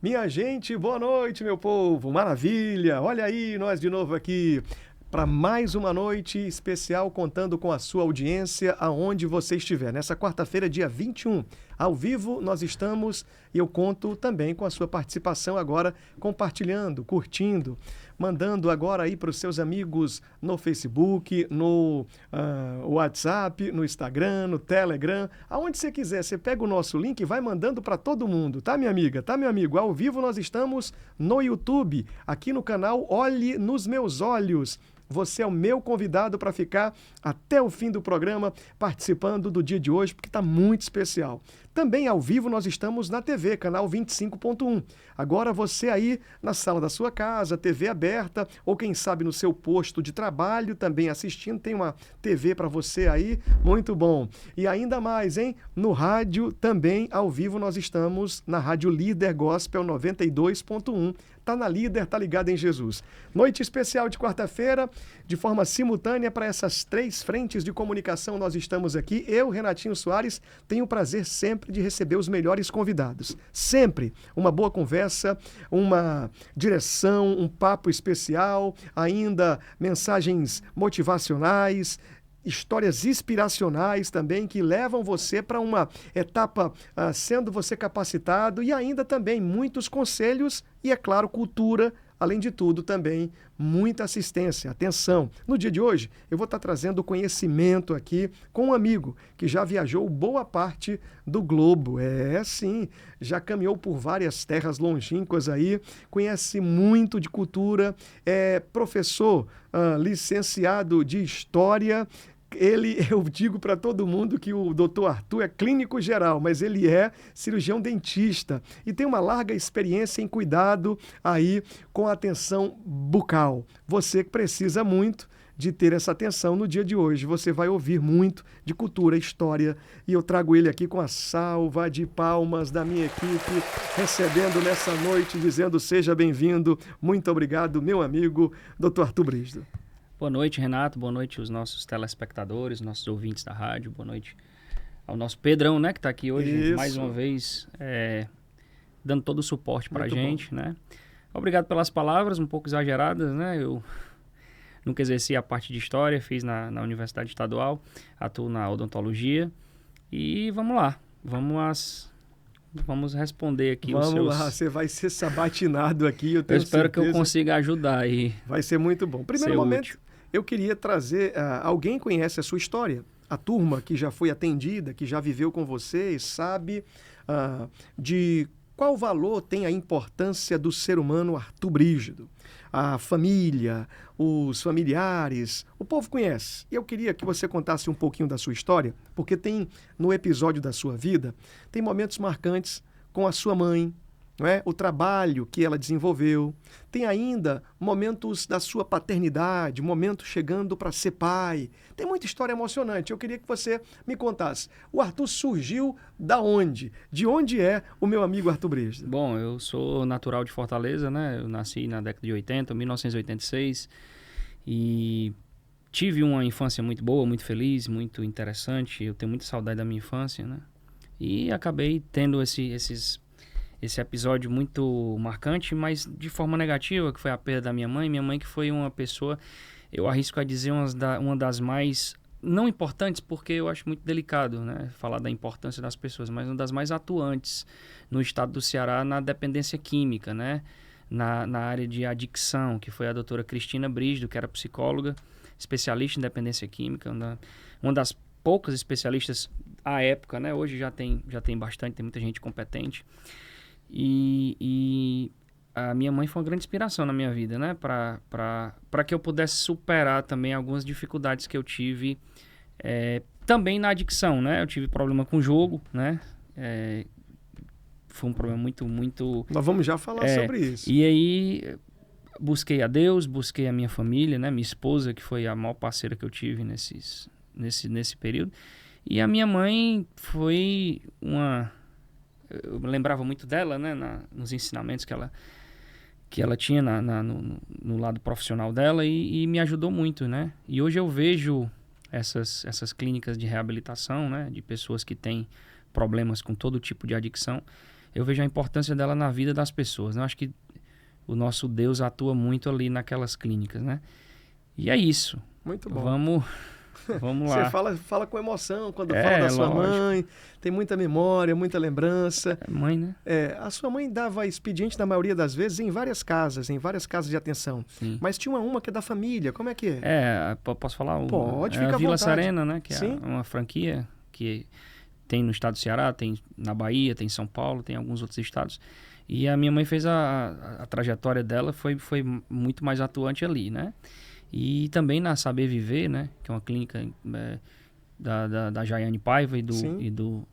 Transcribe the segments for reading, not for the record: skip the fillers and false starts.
Minha gente, boa noite, meu povo. Maravilha! Olha aí, nós de novo aqui para mais uma noite especial contando com a sua audiência aonde você estiver. Nessa quarta-feira, dia 21, ao vivo nós estamos e eu conto também com a sua participação agora, compartilhando, curtindo, mandando agora aí para os seus amigos no Facebook, no WhatsApp, no Instagram, no Telegram, aonde você quiser. Você pega o nosso link e vai mandando para todo mundo, tá, minha amiga? Tá, meu amigo? Ao vivo nós estamos no YouTube, aqui no canal Olhe nos Meus Olhos. Você é o meu convidado para ficar até o fim do programa participando do dia de hoje, porque está muito especial. Também ao vivo nós estamos na TV, canal 25.1. Agora você aí na sala da sua casa, TV aberta, ou quem sabe no seu posto de trabalho também assistindo, tem uma TV para você aí, muito bom. E ainda mais, hein? No rádio também ao vivo nós estamos na Rádio Líder Gospel 92.1. Tá na Líder, tá ligado em Jesus. Noite especial de quarta-feira, de forma simultânea para essas três frentes de comunicação nós estamos aqui. Eu, Renatinho Soares, tenho o prazer sempre de receber os melhores convidados. Sempre uma boa conversa, uma direção, um papo especial, ainda mensagens motivacionais, histórias inspiracionais também que levam você para uma etapa sendo você capacitado e ainda também muitos conselhos e, é claro, cultura. Além de tudo, também muita assistência. Atenção! No dia de hoje, eu vou estar trazendo conhecimento aqui com um amigo que já viajou boa parte do globo. Sim, já caminhou por várias terras longínquas aí, conhece muito de cultura, é professor, licenciado de História. Eu digo para todo mundo que o Dr. Arthur é clínico geral, mas ele é cirurgião dentista e tem uma larga experiência em cuidado aí com a atenção bucal. Você que precisa muito de ter essa atenção no dia de hoje. Você vai ouvir muito de cultura, história, e eu trago ele aqui com a salva de palmas da minha equipe, recebendo nessa noite, dizendo seja bem-vindo. Muito obrigado, meu amigo, Dr. Arthur Brígido. Boa noite, Renato. Boa noite aos nossos telespectadores, nossos ouvintes da rádio. Boa noite ao nosso Pedrão, né, que está aqui hoje, Isso. mais uma vez, dando todo o suporte para a gente, bom. né? Obrigado pelas palavras, um pouco exageradas, né? Eu nunca exerci a parte de História, fiz na Universidade Estadual, atuo na odontologia. E vamos lá, vamos responder aqui os seus... Vamos lá, você vai ser sabatinado aqui, eu tenho Eu espero certeza que eu consiga ajudar aí. Vai ser muito bom. Primeiro momento, eu queria trazer, alguém conhece a sua história? A turma que já foi atendida, que já viveu com você, sabe de qual valor tem a importância do ser humano Arthur Brígido? A família, os familiares, o povo conhece. E eu queria que você contasse um pouquinho da sua história, porque tem, no episódio da sua vida, tem momentos marcantes com a sua mãe, não é? O trabalho que ela desenvolveu. Tem ainda momentos da sua paternidade, momentos chegando para ser pai. Tem muita história emocionante. Eu queria que você me contasse. O Arthur surgiu da onde? De onde é o meu amigo Arthur Brígido? Bom, eu sou natural de Fortaleza, né? Eu nasci na década de 80, 1986, e tive uma infância muito boa, muito feliz, muito interessante. Eu tenho muita saudade da minha infância, né? E acabei tendo esse episódio muito marcante, mas de forma negativa, que foi a perda da minha mãe. Minha mãe que foi uma pessoa, eu arrisco a dizer, uma das mais, não importantes, porque eu acho muito delicado, né, falar da importância das pessoas, mas uma das mais atuantes no estado do Ceará na dependência química, né, na área de adicção, que foi a doutora Cristina Brígido, que era psicóloga, especialista em dependência química, uma das poucas especialistas à época, né, hoje já tem bastante, tem muita gente competente. E a minha mãe foi uma grande inspiração na minha vida, né? Para que eu pudesse superar também algumas dificuldades que eu tive também na adicção, né? Eu tive problema com jogo, né? Foi um problema muito... Nós vamos já falar sobre isso. E aí busquei a Deus, busquei a minha família, né? Minha esposa, que foi a maior parceira que eu tive nesse período. E a minha mãe foi uma... Eu me lembrava muito dela, né, nos ensinamentos que ela tinha no lado profissional dela, e me ajudou muito, né? E hoje eu vejo essas clínicas de reabilitação, né, de pessoas que têm problemas com todo tipo de adicção. eu vejo a importância dela na vida das pessoas, né? Eu acho que o nosso Deus atua muito ali naquelas clínicas, né? E é isso. Muito bom. Vamos lá. Você fala com emoção quando fala da sua mãe, tem muita memória, muita lembrança. É mãe, né? A sua mãe dava expediente, na maioria das vezes, em várias casas de atenção. Sim. Mas tinha uma que é da família, como é que é? Posso falar? Pode, fica à a Vila vontade. Serena, né? Que Sim. é uma franquia que tem no estado do Ceará, tem na Bahia, tem em São Paulo, tem em alguns outros estados. E a minha mãe fez a trajetória dela, foi muito mais atuante ali, né? E também na Saber Viver, né? Que é uma clínica da Jaiane Paiva e do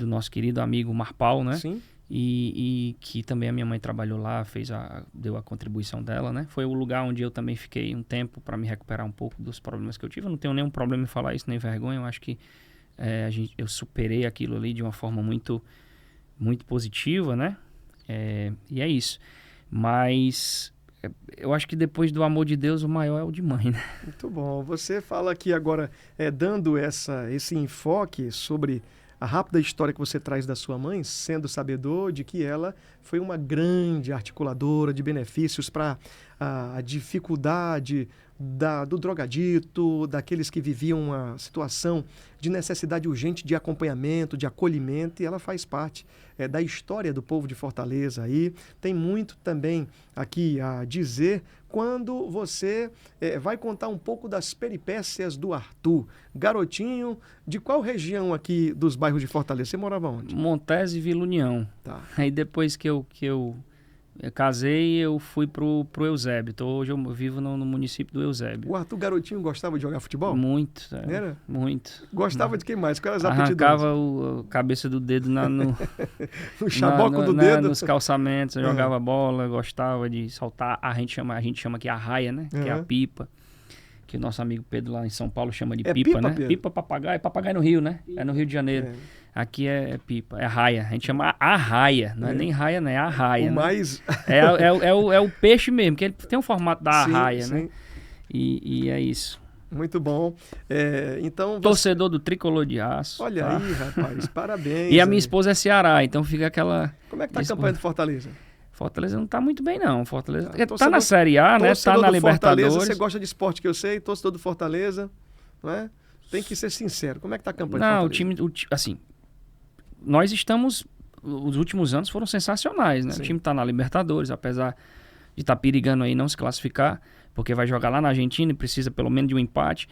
nosso querido amigo Marpal, né? Sim. E que também a minha mãe trabalhou lá, deu a contribuição dela, né? Foi o lugar onde eu também fiquei um tempo para me recuperar um pouco dos problemas que eu tive. Eu não tenho nenhum problema em falar isso, nem vergonha. Eu acho que eu superei aquilo ali de uma forma muito, muito positiva, né? E é isso. Mas eu acho que depois do amor de Deus, o maior é o de mãe, né? Muito bom. Você fala aqui agora, dando esse enfoque sobre a rápida história que você traz da sua mãe, sendo sabedor de que ela foi uma grande articuladora de benefícios para a dificuldade do drogadito, daqueles que viviam uma situação de necessidade urgente de acompanhamento, de acolhimento, e ela faz parte da história do povo de Fortaleza. Aí tem muito também aqui a dizer quando você vai contar um pouco das peripécias do Arthur. Garotinho, de qual região aqui dos bairros de Fortaleza? Você morava onde? Montes e Vila União. Tá. Aí depois que eu casei, eu fui pro Eusébio. Hoje eu vivo no município do Eusébio. O Arthur Garotinho gostava de jogar futebol? Muito. Era? Muito. Gostava de quem mais? Quais as aptidões? Arrancava a cabeça do dedo no chaboco do dedo? Nos calçamentos, eu jogava bola, gostava de soltar. A gente chama aqui a raia, né? Que é a pipa. Que o nosso amigo Pedro lá em São Paulo chama de pipa, né? Pedro? Pipa, papagaio. Papagaio no Rio, né? É no Rio de Janeiro. Aqui é pipa, é raia. A gente chama a raia. Não é nem raia, né? É a raia. O né? mais... é o peixe mesmo, que ele tem um formato da sim, raia, sim. né? E é isso. Muito bom. Então você... Torcedor do Tricolor de Aço. Olha tá? aí, rapaz. Parabéns. E a minha esposa é Ceará, então fica aquela... Como é que tá a campanha do Fortaleza? Fortaleza não tá muito bem, não. Fortaleza tá na Série A, né? Tá Torcedor na do Libertadores. Fortaleza, você gosta de esporte que eu sei, torcedor do Fortaleza, não é? Tem que ser sincero. Como é que tá a campanha do Fortaleza? O time, assim, nós estamos... Os últimos anos foram sensacionais, né? Sim. O time tá na Libertadores, apesar de estar perigando aí não se classificar, porque vai jogar lá na Argentina e precisa pelo menos de um empate.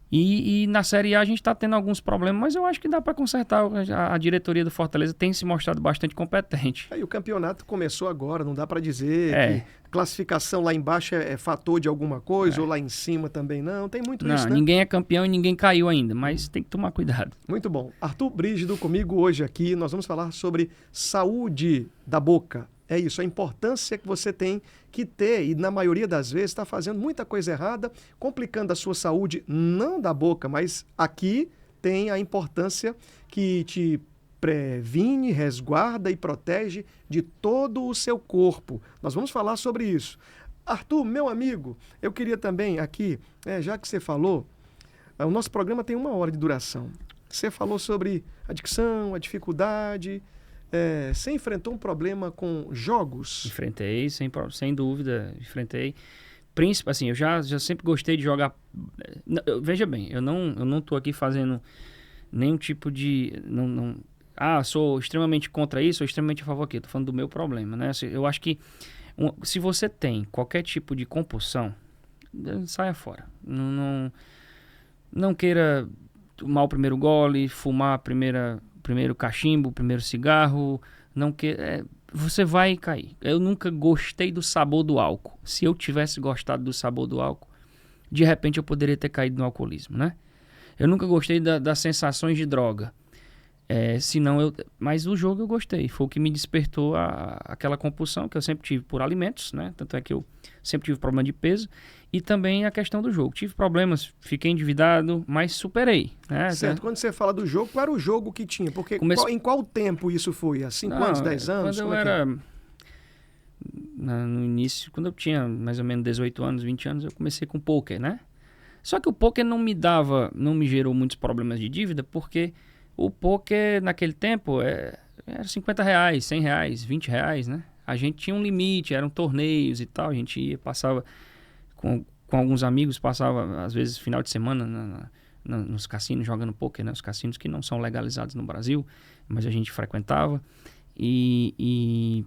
E na Série A a gente está tendo alguns problemas, mas eu acho que dá para consertar. A diretoria do Fortaleza tem se mostrado bastante competente. E o campeonato começou agora, não dá para dizer que classificação lá embaixo é fator de alguma coisa, ou lá em cima também não. Tem muito isso, né? Ninguém é campeão e ninguém caiu ainda, mas tem que tomar cuidado. Muito bom. Arthur Brígido comigo hoje aqui. Nós vamos falar sobre saúde da boca. É isso, a importância que você tem que ter, e na maioria das vezes está fazendo muita coisa errada, complicando a sua saúde, não da boca, mas aqui tem a importância que te previne, resguarda e protege de todo o seu corpo. Nós vamos falar sobre isso. Arthur, meu amigo, eu queria também aqui, já que você falou, o nosso programa tem 1 hora de duração. Você falou sobre a dicção, a dificuldade... Você enfrentou um problema com jogos? Enfrentei, sem dúvida, enfrentei. Assim, eu já sempre gostei de jogar... Veja bem, eu não tô aqui fazendo nenhum tipo de... sou extremamente contra isso, ou extremamente a favor aqui. Tô falando do meu problema, né? Eu acho que se você tem qualquer tipo de compulsão, saia fora. Não queira tomar o primeiro gole, fumar primeiro cachimbo, primeiro cigarro, você vai cair. Eu nunca gostei do sabor do álcool. Se eu tivesse gostado do sabor do álcool, de repente eu poderia ter caído no alcoolismo, né? Eu nunca gostei das sensações de droga. Mas o jogo eu gostei. Foi o que me despertou aquela compulsão que eu sempre tive por alimentos, né? Tanto é que eu sempre tive problema de peso. E também a questão do jogo. Tive problemas, fiquei endividado, mas superei. Né? Certo. Quando você fala do jogo, qual era o jogo que tinha? Porque em qual tempo isso foi? Há 5 anos, 10 anos? Quando eu era... No início, quando eu tinha mais ou menos 18 anos, 20 anos, eu comecei com pôquer, né? Só que o pôquer não me gerou muitos problemas de dívida, porque o pôquer naquele tempo era R$50, R$100, R$20, né? A gente tinha um limite, eram torneios e tal, a gente ia, passava com alguns amigos, passava às vezes final de semana nos cassinos jogando pôquer, né? Os cassinos que não são legalizados no Brasil, mas a gente frequentava e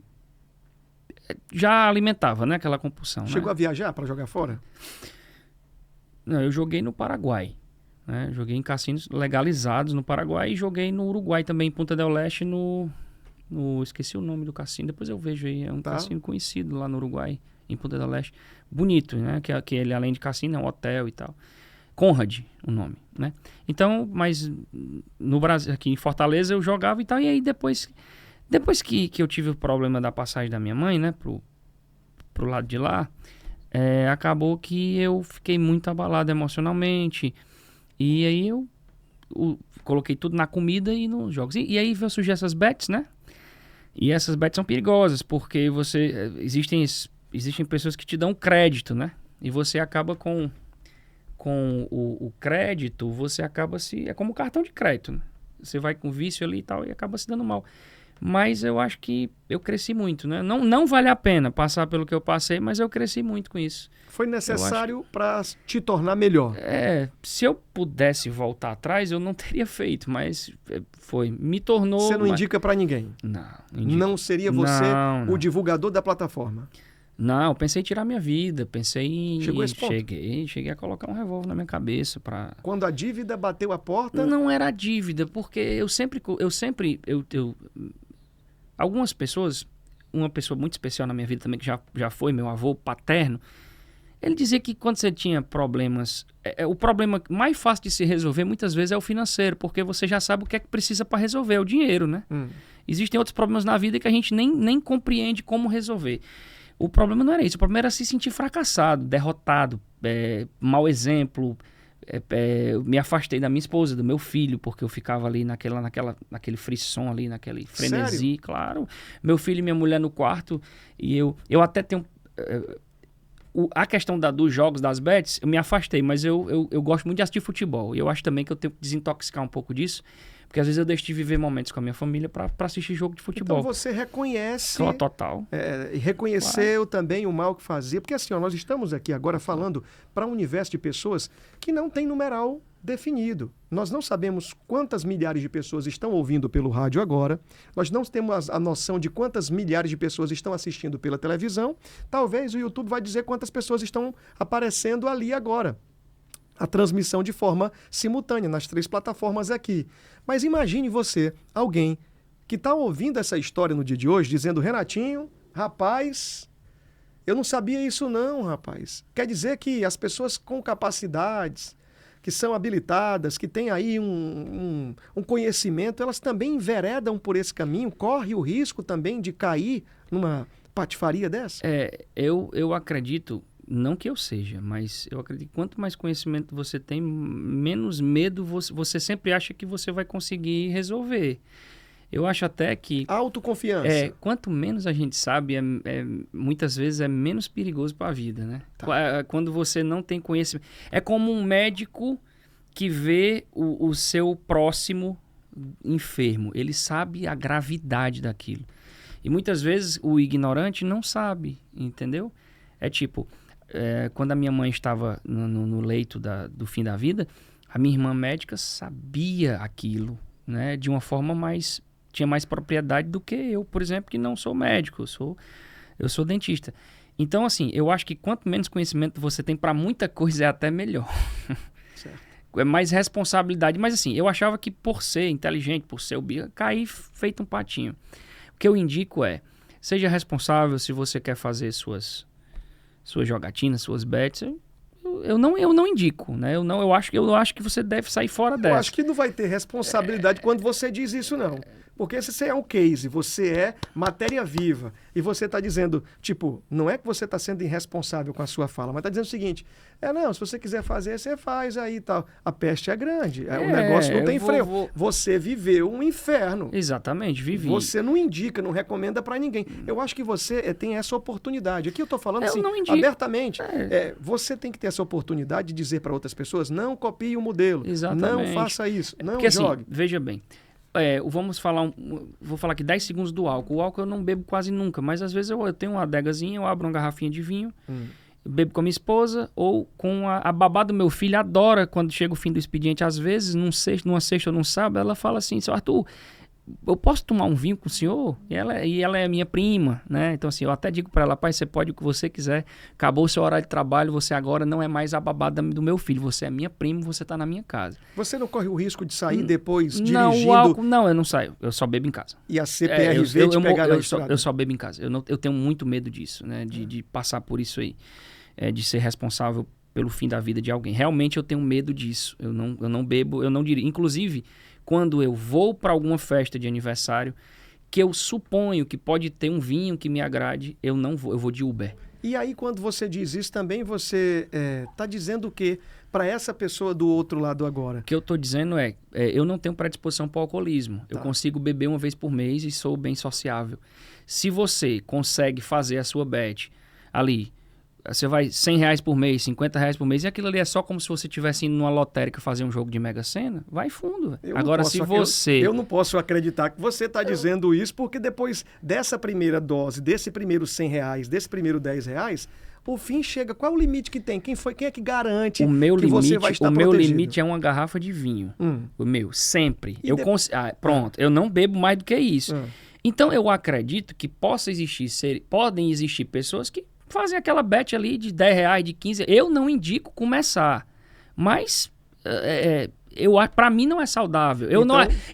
já alimentava, né? Aquela compulsão. Chegou a viajar para jogar fora? Não, eu joguei no Paraguai, né? Joguei em cassinos legalizados no Paraguai e joguei no Uruguai também, em Punta del Este, esqueci o nome do cassino, depois eu vejo aí, é um cassino conhecido lá no Uruguai, em Punta del Este, bonito, né? Que ele, além de cassino, é um hotel e tal. Conrad, o nome, né? Então, mas no Brasil, aqui em Fortaleza, eu jogava e tal, e aí depois que eu tive o problema da passagem da minha mãe, né, pro lado de lá, acabou que eu fiquei muito abalado emocionalmente, e aí eu coloquei tudo na comida e nos jogos. E aí surgiram essas bets, né? E essas bets são perigosas, porque existem pessoas que te dão crédito, né? E você acaba com o crédito, você acaba é como cartão de crédito, né? Você vai com vício ali e tal e acaba se dando mal. Mas eu acho que eu cresci muito, né? Não vale a pena passar pelo que eu passei, mas eu cresci muito com isso. Foi necessário para te tornar melhor. Se eu pudesse voltar atrás, eu não teria feito, mas me tornou... Você não indica para ninguém? Não. Não seria você o divulgador da plataforma? Não, eu pensei em tirar minha vida, pensei em... Chegou a esse ponto? Cheguei a colocar um revólver na minha cabeça para... Quando a dívida bateu a porta? Não era a dívida, porque algumas pessoas, uma pessoa muito especial na minha vida também, que já foi meu avô paterno, ele dizia que quando você tinha problemas, o problema mais fácil de se resolver muitas vezes é o financeiro, porque você já sabe o que é que precisa para resolver, é o dinheiro, né? Existem outros problemas na vida que a gente nem compreende como resolver. O problema não era isso, o problema era se sentir fracassado, derrotado, mau exemplo. Eu me afastei da minha esposa, do meu filho, porque eu ficava ali naquele frisson ali, naquele frenesi. Sério? Claro. Meu filho e minha mulher no quarto, e eu até tenho... a questão dos jogos, das bets, eu me afastei, mas eu gosto muito de assistir futebol. E eu acho também que eu tenho que desintoxicar um pouco disso, porque às vezes eu deixo de viver momentos com a minha família para assistir jogo de futebol. Então você reconhece... Total. E reconheceu também o mal que fazia. Porque assim, nós estamos aqui agora falando para um universo de pessoas que não tem numeral definido. Nós não sabemos quantas milhares de pessoas estão ouvindo pelo rádio agora. Nós não temos a noção de quantas milhares de pessoas estão assistindo pela televisão. Talvez o YouTube vai dizer quantas pessoas estão aparecendo ali agora. A transmissão de forma simultânea nas 3 plataformas aqui. Mas imagine você, alguém que está ouvindo essa história no dia de hoje, dizendo: Renatinho, rapaz, eu não sabia isso não, rapaz. Quer dizer que as pessoas com capacidades, que são habilitadas, que têm aí um conhecimento, elas também enveredam por esse caminho, corre o risco também de cair numa patifaria dessa? Eu acredito... Não que eu seja, mas eu acredito que quanto mais conhecimento você tem, menos medo você sempre acha que você vai conseguir resolver. Eu acho até que... Autoconfiança. Quanto menos a gente sabe, muitas vezes é menos perigoso para a vida, né? Tá. Quando você não tem conhecimento. É como um médico que vê o seu próximo enfermo. Ele sabe a gravidade daquilo. E muitas vezes o ignorante não sabe, entendeu? É tipo... quando a minha mãe estava no leito do fim da vida, a minha irmã médica sabia aquilo, né? De uma forma tinha mais propriedade do que eu, por exemplo, que não sou médico, eu sou dentista. Então, assim, eu acho que quanto menos conhecimento você tem para muita coisa, é até melhor. Certo. É mais responsabilidade. Mas, assim, eu achava que por ser inteligente, por ser caí feito um patinho. O que eu indico seja responsável se você quer fazer suas jogatinas, suas bets, eu não indico, né? Eu acho que você deve sair fora dessa. Eu acho que não vai ter responsabilidade quando você diz isso, não. Porque se você é um case, você é matéria viva, e você está dizendo, tipo, não é que você está sendo irresponsável com a sua fala, mas está dizendo o seguinte, se você quiser fazer, você faz aí e tal. A peste é grande, o negócio não tem freio. Você viveu um inferno. Exatamente, vivi. Você não indica, não recomenda para ninguém. Eu acho que você tem essa oportunidade. Aqui eu estou falando assim, abertamente. Você tem que ter essa oportunidade de dizer para outras pessoas, não copie o modelo, Exatamente. não faça isso, não Porque, jogue. assim, veja bem, Vamos falar, vou falar aqui 10 segundos do álcool. O álcool eu não bebo quase nunca, mas às vezes eu tenho uma adegazinha, eu abro uma garrafinha de vinho, eu bebo com a minha esposa ou com a babá do meu filho. Adora quando chega o fim do expediente, às vezes, numa sexta ou num sábado, ela fala assim, seu Arthur, eu posso tomar um vinho com o senhor? E ela é minha prima, né? Então, assim, eu até digo para ela, pai, você pode o que você quiser. Acabou o seu horário de trabalho, você agora não é mais a babada do meu filho. Você é minha prima, você tá na minha casa. Você não corre o risco de sair depois não, dirigindo? O álcool, não, eu não saio. Eu só bebo em casa. E a CPRV te pegar na estrada? Eu só bebo em casa. Eu tenho muito medo disso, né? De passar por isso aí. De ser responsável pelo fim da vida de alguém. Realmente eu tenho medo disso. Eu não bebo, eu não dirijo. Inclusive, quando eu vou para alguma festa de aniversário, que eu suponho que pode ter um vinho que me agrade, eu não vou, eu vou de Uber. E aí, quando você diz isso, também você está dizendo o quê para essa pessoa do outro lado agora? O que eu estou dizendo eu não tenho predisposição para o alcoolismo. Tá. Eu consigo beber uma vez por mês e sou bem sociável. Se você consegue fazer a sua bet ali, você vai R$100 por mês, R$50 por mês, e aquilo ali é só como se você estivesse indo numa lotérica fazer um jogo de Mega Sena, vai fundo. Agora, se você... Eu não posso acreditar que você está dizendo isso, porque depois dessa primeira dose, desse primeiro R$100, desse primeiro R$10, o fim chega. Qual é o limite que tem? Quem é que garante você vai estar protegido? O meu limite é uma garrafa de vinho. O meu, sempre. Pronto, eu não bebo mais do que isso. Então, eu acredito que podem existir pessoas que fazem aquela bet ali de R$10, de 15. Eu não indico começar. Mas, pra mim, não é saudável.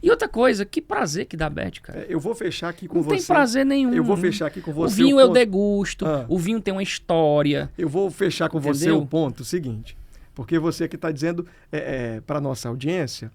E outra coisa, que prazer que dá bet, cara. Eu vou fechar aqui com você. Não tem prazer nenhum. Eu vou fechar aqui com você. O vinho eu degusto. O vinho tem uma história. Eu vou fechar com você o ponto seguinte. Porque você que está dizendo para nossa audiência...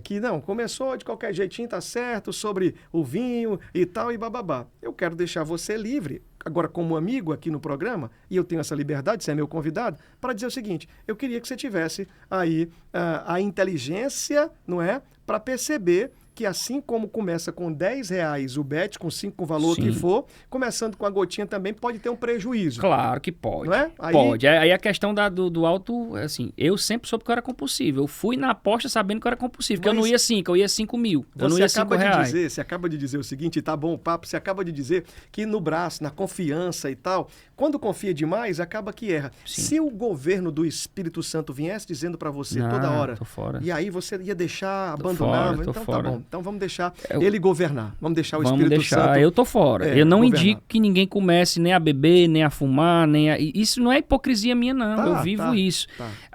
que não, começou de qualquer jeitinho, tá certo, sobre o vinho e tal, e bababá. Eu quero deixar você livre, agora como amigo aqui no programa, e eu tenho essa liberdade, você é meu convidado, para dizer o seguinte, eu queria que você tivesse aí a inteligência, não é, para perceber que assim como começa com R$10 o bet, com 5 com o valor que for, começando com a gotinha também pode ter um prejuízo. Claro que pode. Não é? Pode. Aí a questão do alto, assim, eu sempre soube que eu era compulsivo. Eu fui na aposta sabendo que eu era compulsivo, porque eu não ia 5, eu ia 5 mil. Eu não ia R$5. Você acaba de dizer o seguinte, tá bom o papo, você acaba de dizer que no braço, na confiança e tal, quando confia demais, acaba que erra. Sim. Se o governo do Espírito Santo viesse dizendo para você toda hora, tô fora. E aí você ia deixar, abandonava, então fora. Tá bom. Então vamos deixar ele governar. Vamos deixar o Espírito Santo... Eu tô fora. Eu não indico que ninguém comece nem a beber, nem a fumar, Isso não é hipocrisia minha, não. Eu vivo isso.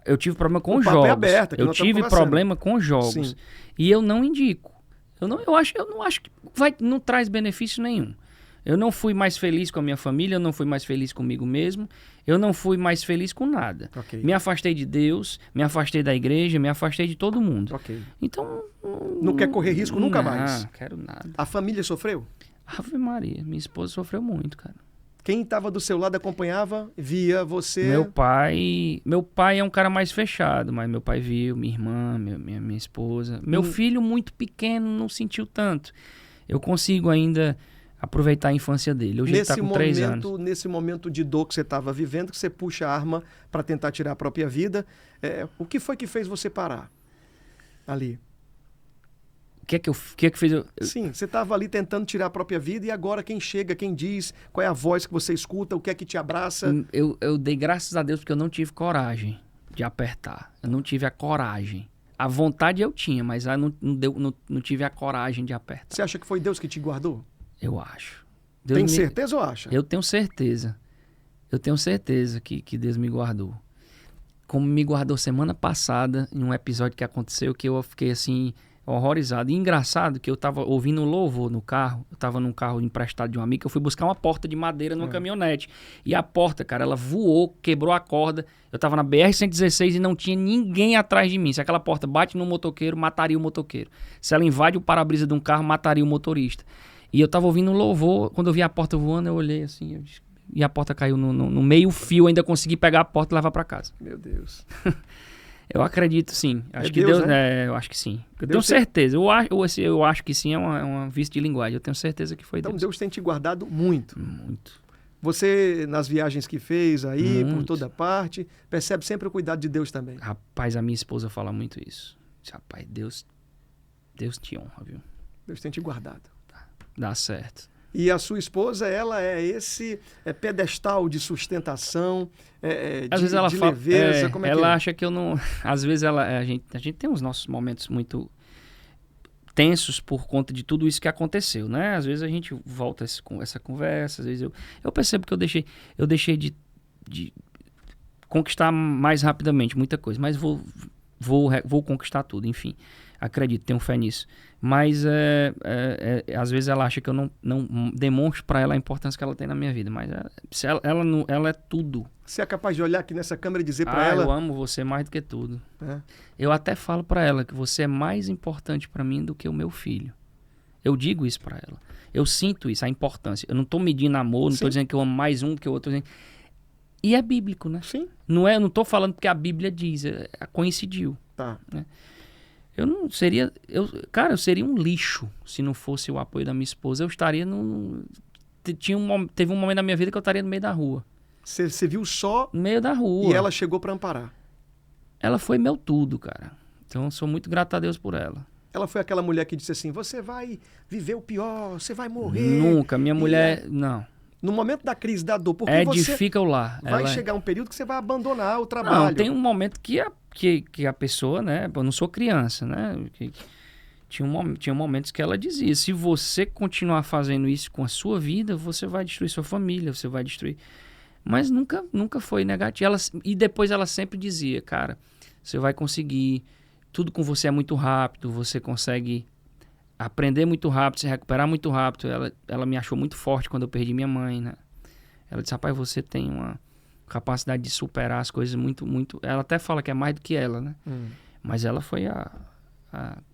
Eu tive problema com jogos. É aberto, eu tive problema com jogos. Sim. E eu não indico. Eu não acho que não traz benefício nenhum. Eu não fui mais feliz com a minha família, eu não fui mais feliz comigo mesmo, eu não fui mais feliz com nada. Okay. Me afastei de Deus, me afastei da igreja, me afastei de todo mundo. Okay. Então... Não quer correr risco nunca mais? Não, quero nada. A família sofreu? Ave Maria, minha esposa sofreu muito, cara. Quem estava do seu lado acompanhava, via você... Meu pai é um cara mais fechado, mas meu pai viu, minha irmã, minha esposa. Meu filho muito pequeno não sentiu tanto. Eu consigo ainda... aproveitar a infância dele. Hoje ele está com 3 anos. Nesse momento de dor que você estava vivendo, que você puxa a arma para tentar tirar a própria vida, o que foi que fez você parar ali? O que é que fez eu... Sim, você estava ali tentando tirar a própria vida e agora quem chega, quem diz, qual é a voz que você escuta, o que é que te abraça? Eu dei graças a Deus porque eu não tive coragem de apertar. Eu não tive a coragem. A vontade eu tinha, mas eu não tive a coragem de apertar. Você acha que foi Deus que te guardou? Eu acho. Tem certeza ou acha? Eu tenho certeza. Eu tenho certeza que Deus me guardou. Como me guardou semana passada, em um episódio que aconteceu, que eu fiquei assim, horrorizado. E engraçado que eu tava ouvindo um louvor no carro. Eu tava num carro emprestado de um amigo, que eu fui buscar uma porta de madeira numa caminhonete. E a porta, cara, ela voou, quebrou a corda. Eu tava na BR-116 e não tinha ninguém atrás de mim. Se aquela porta bate no motoqueiro, mataria o motoqueiro. Se ela invade o para-brisa de um carro, mataria o motorista. E eu tava ouvindo um louvor, quando eu vi a porta voando, eu olhei assim, e a porta caiu no meio fio, ainda consegui pegar a porta e levar para casa. Meu Deus. Eu acredito sim. Acho que Deus, né? Eu acho que sim. Eu tenho certeza. Eu acho que sim, é uma vício de linguagem. Eu tenho certeza que foi Deus. Então Deus tem te guardado muito. Muito. Você, nas viagens que fez aí, por toda parte, percebe sempre o cuidado de Deus também. Rapaz, a minha esposa fala muito isso. Rapaz, Deus Deus te honra, viu? Deus tem te guardado. Dá certo. E a sua esposa, ela é esse pedestal de sustentação, Às vezes ela de fala, leveza, como é que ela é? acha que eu não... Às vezes a gente tem os nossos momentos muito tensos por conta de tudo isso que aconteceu, né? Às vezes a gente volta essa conversa, às vezes eu percebo que eu deixei de conquistar mais rapidamente muita coisa, mas vou conquistar tudo, enfim. Acredito, tenho fé nisso. Mas às vezes ela acha que eu não demonstro para ela a importância que ela tem na minha vida. Mas ela é tudo. Você é capaz de olhar aqui nessa câmera e dizer para ela... eu amo você mais do que tudo. É. Eu até falo para ela que você é mais importante para mim do que o meu filho. Eu digo isso para ela. Eu sinto isso, a importância. Eu não tô medindo amor, não estou dizendo que eu amo mais um que o outro. E é bíblico, né? Sim. Eu não tô falando porque a Bíblia diz, coincidiu. Tá. Né? Eu seria um lixo se não fosse o apoio da minha esposa. Eu estaria teve um momento da minha vida que eu estaria no meio da rua. Você viu só... No meio da rua. E ela chegou para amparar. Ela foi meu tudo, cara. Então eu sou muito grato a Deus por ela. Ela foi aquela mulher que disse assim, você vai viver o pior, você vai morrer. Nunca. Minha mulher, não. No momento da crise da dor, porque edifica o lar. Vai chegar um período que você vai abandonar o trabalho. Não, tem um momento que a pessoa, né? Eu não sou criança, né? Tinha momentos que ela dizia, se você continuar fazendo isso com a sua vida, você vai destruir sua família, você vai destruir... Mas nunca foi negativo. E depois ela sempre dizia, cara, você vai conseguir, tudo com você é muito rápido, você consegue aprender muito rápido, se recuperar muito rápido. Ela me achou muito forte quando eu perdi minha mãe, né? Ela disse, rapaz, você tem uma capacidade de superar as coisas muito, muito... Ela até fala que é mais do que ela, né? Mas ela foi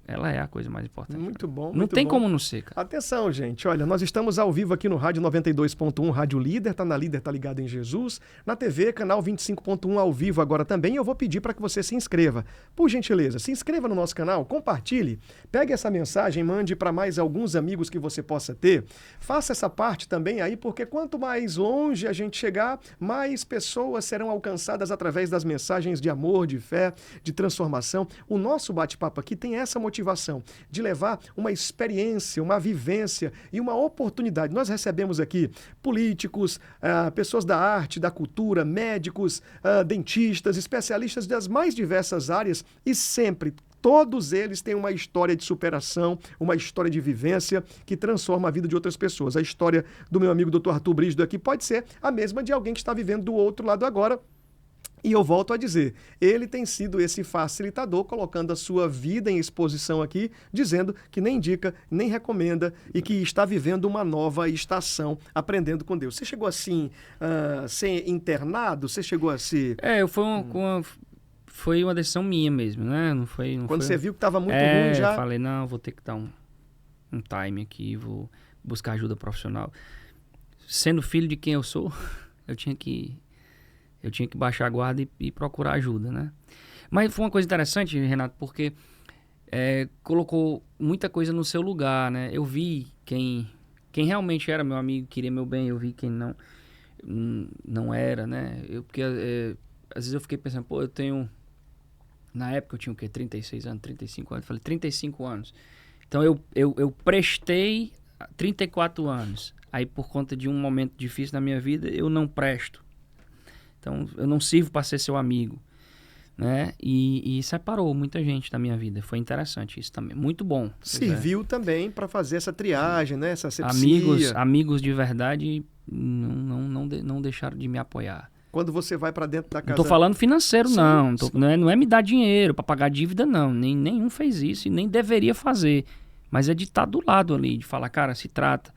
ela é a coisa mais importante. Muito bom, Não tem como não ser, cara. Atenção, gente. Olha, nós estamos ao vivo aqui no Rádio 92.1, Rádio Líder. Tá na Líder, tá ligado em Jesus. Na TV, canal 25.1 ao vivo agora também. Eu vou pedir para que você se inscreva. Por gentileza, se inscreva no nosso canal, compartilhe, pegue essa mensagem, mande para mais alguns amigos que você possa ter. Faça essa parte também aí, porque quanto mais longe a gente chegar, mais pessoas serão alcançadas através das mensagens de amor, de fé, de transformação. O nosso bate-papo aqui tem essa motivação de levar uma experiência, uma vivência e uma oportunidade. Nós recebemos aqui políticos, pessoas da arte, da cultura, médicos, dentistas, especialistas das mais diversas áreas e sempre todos eles têm uma história de superação, uma história de vivência que transforma a vida de outras pessoas. A história do meu amigo Dr. Arthur Brígido aqui pode ser a mesma de alguém que está vivendo do outro lado agora. E eu volto a dizer, ele tem sido esse facilitador, colocando a sua vida em exposição aqui, dizendo que nem indica, nem recomenda e que está vivendo uma nova estação, aprendendo com Deus. Você chegou assim, ser internado? Você chegou a se... Foi uma decisão minha mesmo, né? Quando você viu que estava muito ruim já... Eu falei, não, vou ter que dar um time aqui, vou buscar ajuda profissional. Sendo filho de quem eu sou, eu tinha que baixar a guarda e procurar ajuda, né? Mas foi uma coisa interessante, Renato, porque colocou muita coisa no seu lugar, né? Eu vi quem realmente era meu amigo, queria meu bem, eu vi quem não era, né? Porque às vezes eu fiquei pensando, pô, na época eu tinha o quê? 36 anos, 35 anos. Falei, 35 anos. Então eu prestei 34 anos. Aí por conta de um momento difícil na minha vida, eu não presto. Então, eu não sirvo para ser seu amigo, né? E separou muita gente da minha vida. Foi interessante isso também. Muito bom. Serviu também para fazer essa triagem, né? Essa asepsia. Amigos de verdade não deixaram de me apoiar. Quando você vai para dentro da casa... Não tô falando financeiro, sim, não. sim. Não é me dar dinheiro para pagar dívida, não. Nenhum fez isso e nem deveria fazer. Mas é de estar do lado ali, de falar, cara, se trata.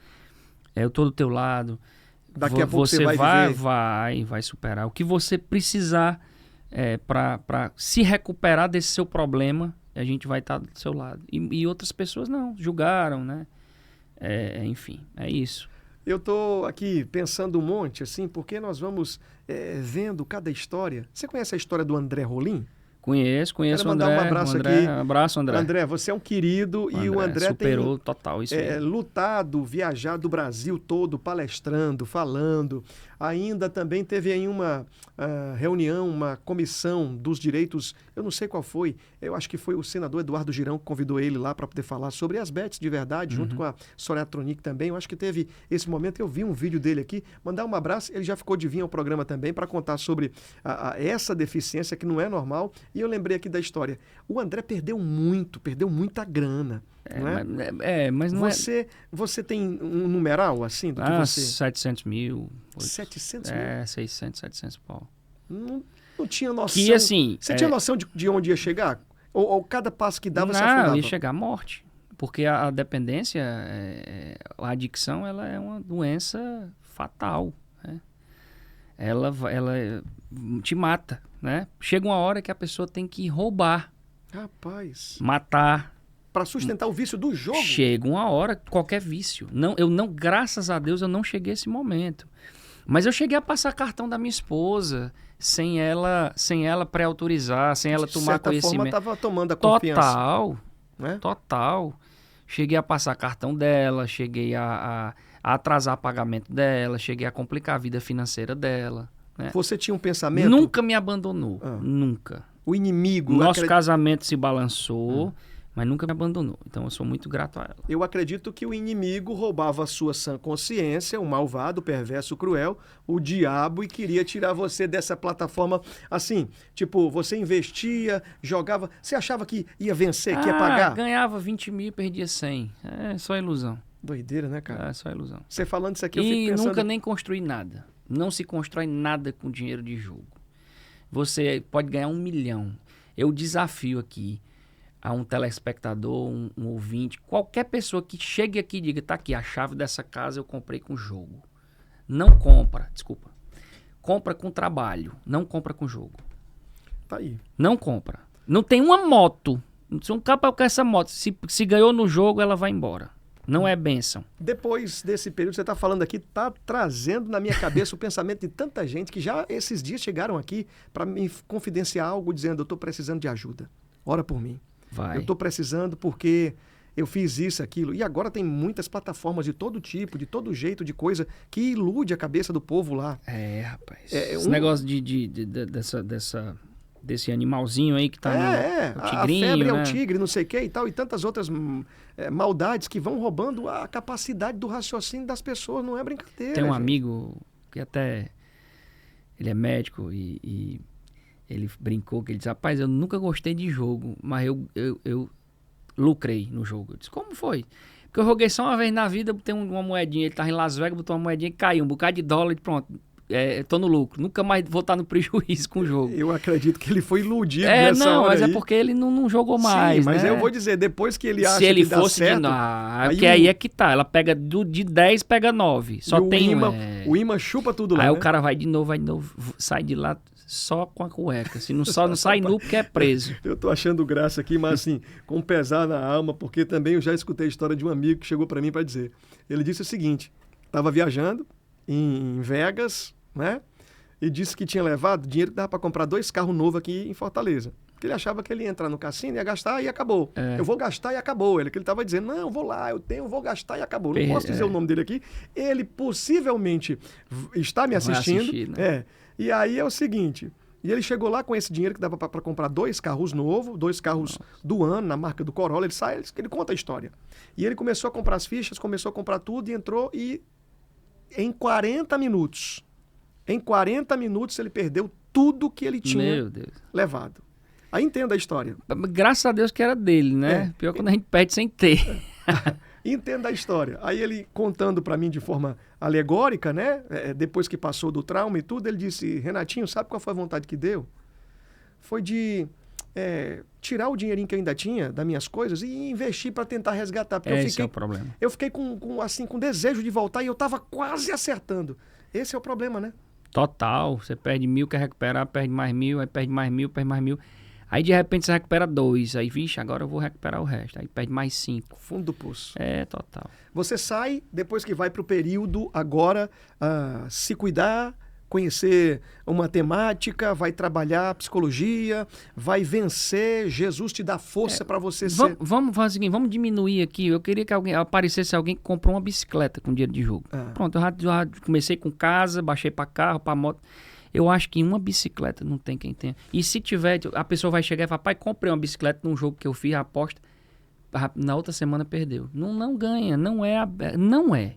Eu tô do teu lado. Daqui a pouco você vai superar. O que você precisar para se recuperar desse seu problema, a gente vai estar do seu lado. E outras pessoas não, julgaram, né? Enfim, é isso. Eu tô aqui pensando um monte, assim, porque nós vamos vendo cada história. Você conhece a história do André Rolim? Conheço Quero o mandar André. um abraço André, aqui. Abraço, André. André, você é um querido e o André superou tem total isso aí. lutado, viajado o Brasil todo, palestrando, falando. Ainda também teve aí uma reunião, uma comissão dos direitos, eu não sei qual foi, eu acho que foi o senador Eduardo Girão que convidou ele lá para poder falar sobre as bets de verdade, junto com a Soraya Tronic também. Eu acho que teve esse momento, eu vi um vídeo dele aqui, mandar um abraço, ele já ficou de vir ao programa também para contar sobre essa deficiência que não é normal. E eu lembrei aqui da história. O André perdeu muita grana. Mas não você tem um numeral assim do que você... 700 mil. 700 mil? 600, 700 pau. Não tinha noção. Que assim... Você tinha noção de onde ia chegar? Ou cada passo que dava você afundava? Não, ia chegar à morte. Porque a dependência, a adicção, ela é uma doença fatal. Né? Ela te mata, né? Chega uma hora que a pessoa tem que roubar. Rapaz. Matar. Para sustentar o vício do jogo? Chega uma hora, qualquer vício. Graças a Deus, eu não cheguei a esse momento. Mas eu cheguei a passar cartão da minha esposa sem ela pré-autorizar, sem ela tomar conhecimento. De certa forma, estava tomando a confiança. Total, né? Total. Cheguei a passar cartão dela, cheguei a atrasar pagamento dela, cheguei a complicar a vida financeira dela. Né? Você tinha um pensamento... Nunca me abandonou, nunca. O inimigo... Nosso casamento se balançou... mas nunca me abandonou. Então, eu sou muito grato a ela. Eu acredito que o inimigo roubava a sua sã consciência, o malvado, o perverso, o cruel, o diabo, e queria tirar você dessa plataforma. Assim, tipo, você investia, jogava... Você achava que ia vencer, que ia pagar? Ganhava 20 mil e perdia 100. É só ilusão. Doideira, né, cara? É só ilusão. Você falando isso aqui, eu fico pensando... E nunca nem construí nada. Não se constrói nada com dinheiro de jogo. Você pode ganhar 1 milhão. Eu desafio aqui a um telespectador, um ouvinte, qualquer pessoa que chegue aqui e diga, tá aqui, a chave dessa casa eu comprei com jogo. Não compra, desculpa. Compra com trabalho, não compra com jogo. Tá aí. Não compra. Não tem uma moto. Se um cara quer essa moto, se ganhou no jogo, ela vai embora. Não é bênção. Depois desse período que você está falando aqui, está trazendo na minha cabeça o pensamento de tanta gente que já esses dias chegaram aqui para me confidenciar algo dizendo, eu estou precisando de ajuda. Ora por mim. Vai. Eu estou precisando porque eu fiz isso, aquilo. E agora tem muitas plataformas de todo tipo, de todo jeito, de coisa que ilude a cabeça do povo lá. Rapaz. Esse negócio desse animalzinho aí que tá no tigrinho, a febre né? é o tigre, não sei o que e tal, e tantas outras maldades que vão roubando a capacidade do raciocínio das pessoas, não é brincadeira. Tem um gente. amigo que até, ele é médico e ele brincou que ele disse, rapaz, eu nunca gostei de jogo, mas eu lucrei no jogo. Eu disse, como foi? Porque eu joguei só uma vez na vida, botei uma moedinha, ele tava em Las Vegas, botou uma moedinha e caiu, um bocado de dólar e pronto. Tô no lucro, nunca mais vou estar no prejuízo com o jogo. Eu acredito que ele foi iludido nessa hora mas aí. É porque ele não jogou mais. Sim, mas né? eu vou dizer, depois que ele acha Se ele que dá fosse certo... porque aí é que tá, ela pega de 10, pega 9. Só tem o imã chupa tudo lá, aí né? o cara vai de novo, sai de lá só com a cueca. Se não sai nu porque é preso. Eu tô achando graça aqui, mas assim, com pesar na alma, porque também eu já escutei a história de um amigo que chegou para mim para dizer. Ele disse o seguinte, estava viajando em Vegas, né? E disse que tinha levado dinheiro que dava para comprar 2 carros novos aqui em Fortaleza. Porque ele achava que ele ia entrar no cassino, ia gastar e acabou. Eu vou gastar e acabou. Ele estava dizendo, não, eu vou lá, vou gastar e acabou. Não posso dizer o nome dele aqui. Ele possivelmente está me assistindo. Assistir, né? E aí é o seguinte, e ele chegou lá com esse dinheiro que dava para comprar 2 carros novos, 2 carros do ano, na marca do Corolla. Ele conta a história. E ele começou a comprar as fichas, começou a comprar tudo e entrou e em 40 minutos... Em 40 minutos ele perdeu tudo que ele tinha levado. Aí entenda a história. Graças a Deus que era dele, né? Pior quando a gente perde sem ter. Entenda a história. Aí ele contando para mim de forma alegórica, né? Depois que passou do trauma e tudo, ele disse, Renatinho, sabe qual foi a vontade que deu? Foi de tirar o dinheirinho que eu ainda tinha das minhas coisas e investir para tentar resgatar. Porque Esse é o problema. Eu fiquei com desejo de voltar e eu estava quase acertando. Esse é o problema, né? Total, você perde 1.000, quer recuperar, perde mais 1.000, aí perde mais 1.000, perde mais 1.000. Aí de repente você recupera 2, aí vixe, agora eu vou recuperar o resto. Aí perde mais 5. Fundo do poço. Total. Você sai, depois que vai para o período agora, se cuidar, conhecer uma temática, vai trabalhar psicologia, vai vencer, Jesus te dá força para você ser... Vamos fazer o seguinte, vamos diminuir aqui. Eu queria que aparecesse alguém que comprou uma bicicleta com dinheiro de jogo. Pronto, eu já comecei com casa, baixei para carro, para moto. Eu acho que uma bicicleta não tem quem tenha. E se tiver, a pessoa vai chegar e falar, pai, comprei uma bicicleta num jogo que eu fiz, a aposta, na outra semana perdeu. Não ganha, não é.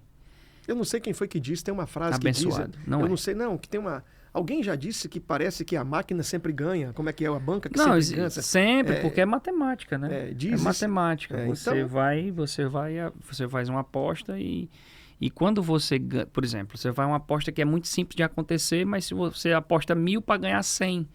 Eu não sei quem foi que disse, tem uma frase abençoado. Que diz... Não eu é. não sei, não, que tem uma... Alguém já disse que parece que a máquina sempre ganha. Como é que é? A banca que não, sempre ganha? Sempre, porque é matemática, né? É matemática. Você faz uma aposta e quando você ganha... Por exemplo, você faz uma aposta que é muito simples de acontecer, mas se você aposta 1.000 para ganhar 100...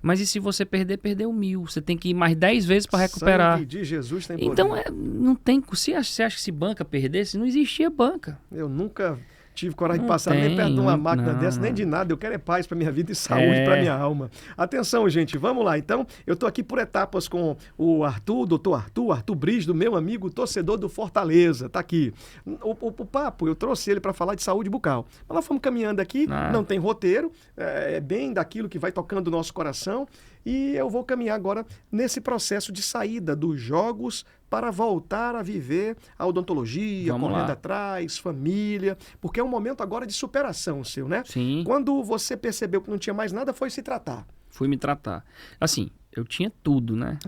Mas e se você perder, perdeu 1.000. Você tem que ir mais 10 vezes para recuperar. Sangue de Jesus tem poder. Então, não tem... Você acha que se banca perdesse, não existia banca. Eu nunca tive coragem de passar nem perto de uma máquina dessa, nem de nada. Eu quero paz para minha vida e saúde para minha alma. Atenção, gente, vamos lá. Então, eu tô aqui por etapas com o doutor Arthur Brígido, meu amigo torcedor do Fortaleza. Tá aqui. O papo, eu trouxe ele para falar de saúde bucal. Mas nós fomos caminhando aqui, não tem roteiro, é bem daquilo que vai tocando o nosso coração. E eu vou caminhar agora nesse processo de saída dos jogos para voltar a viver a odontologia, correndo atrás, família, porque é um momento agora de superação seu, né? Sim. Quando você percebeu que não tinha mais nada, foi se tratar. Fui me tratar. Assim, eu tinha tudo, né?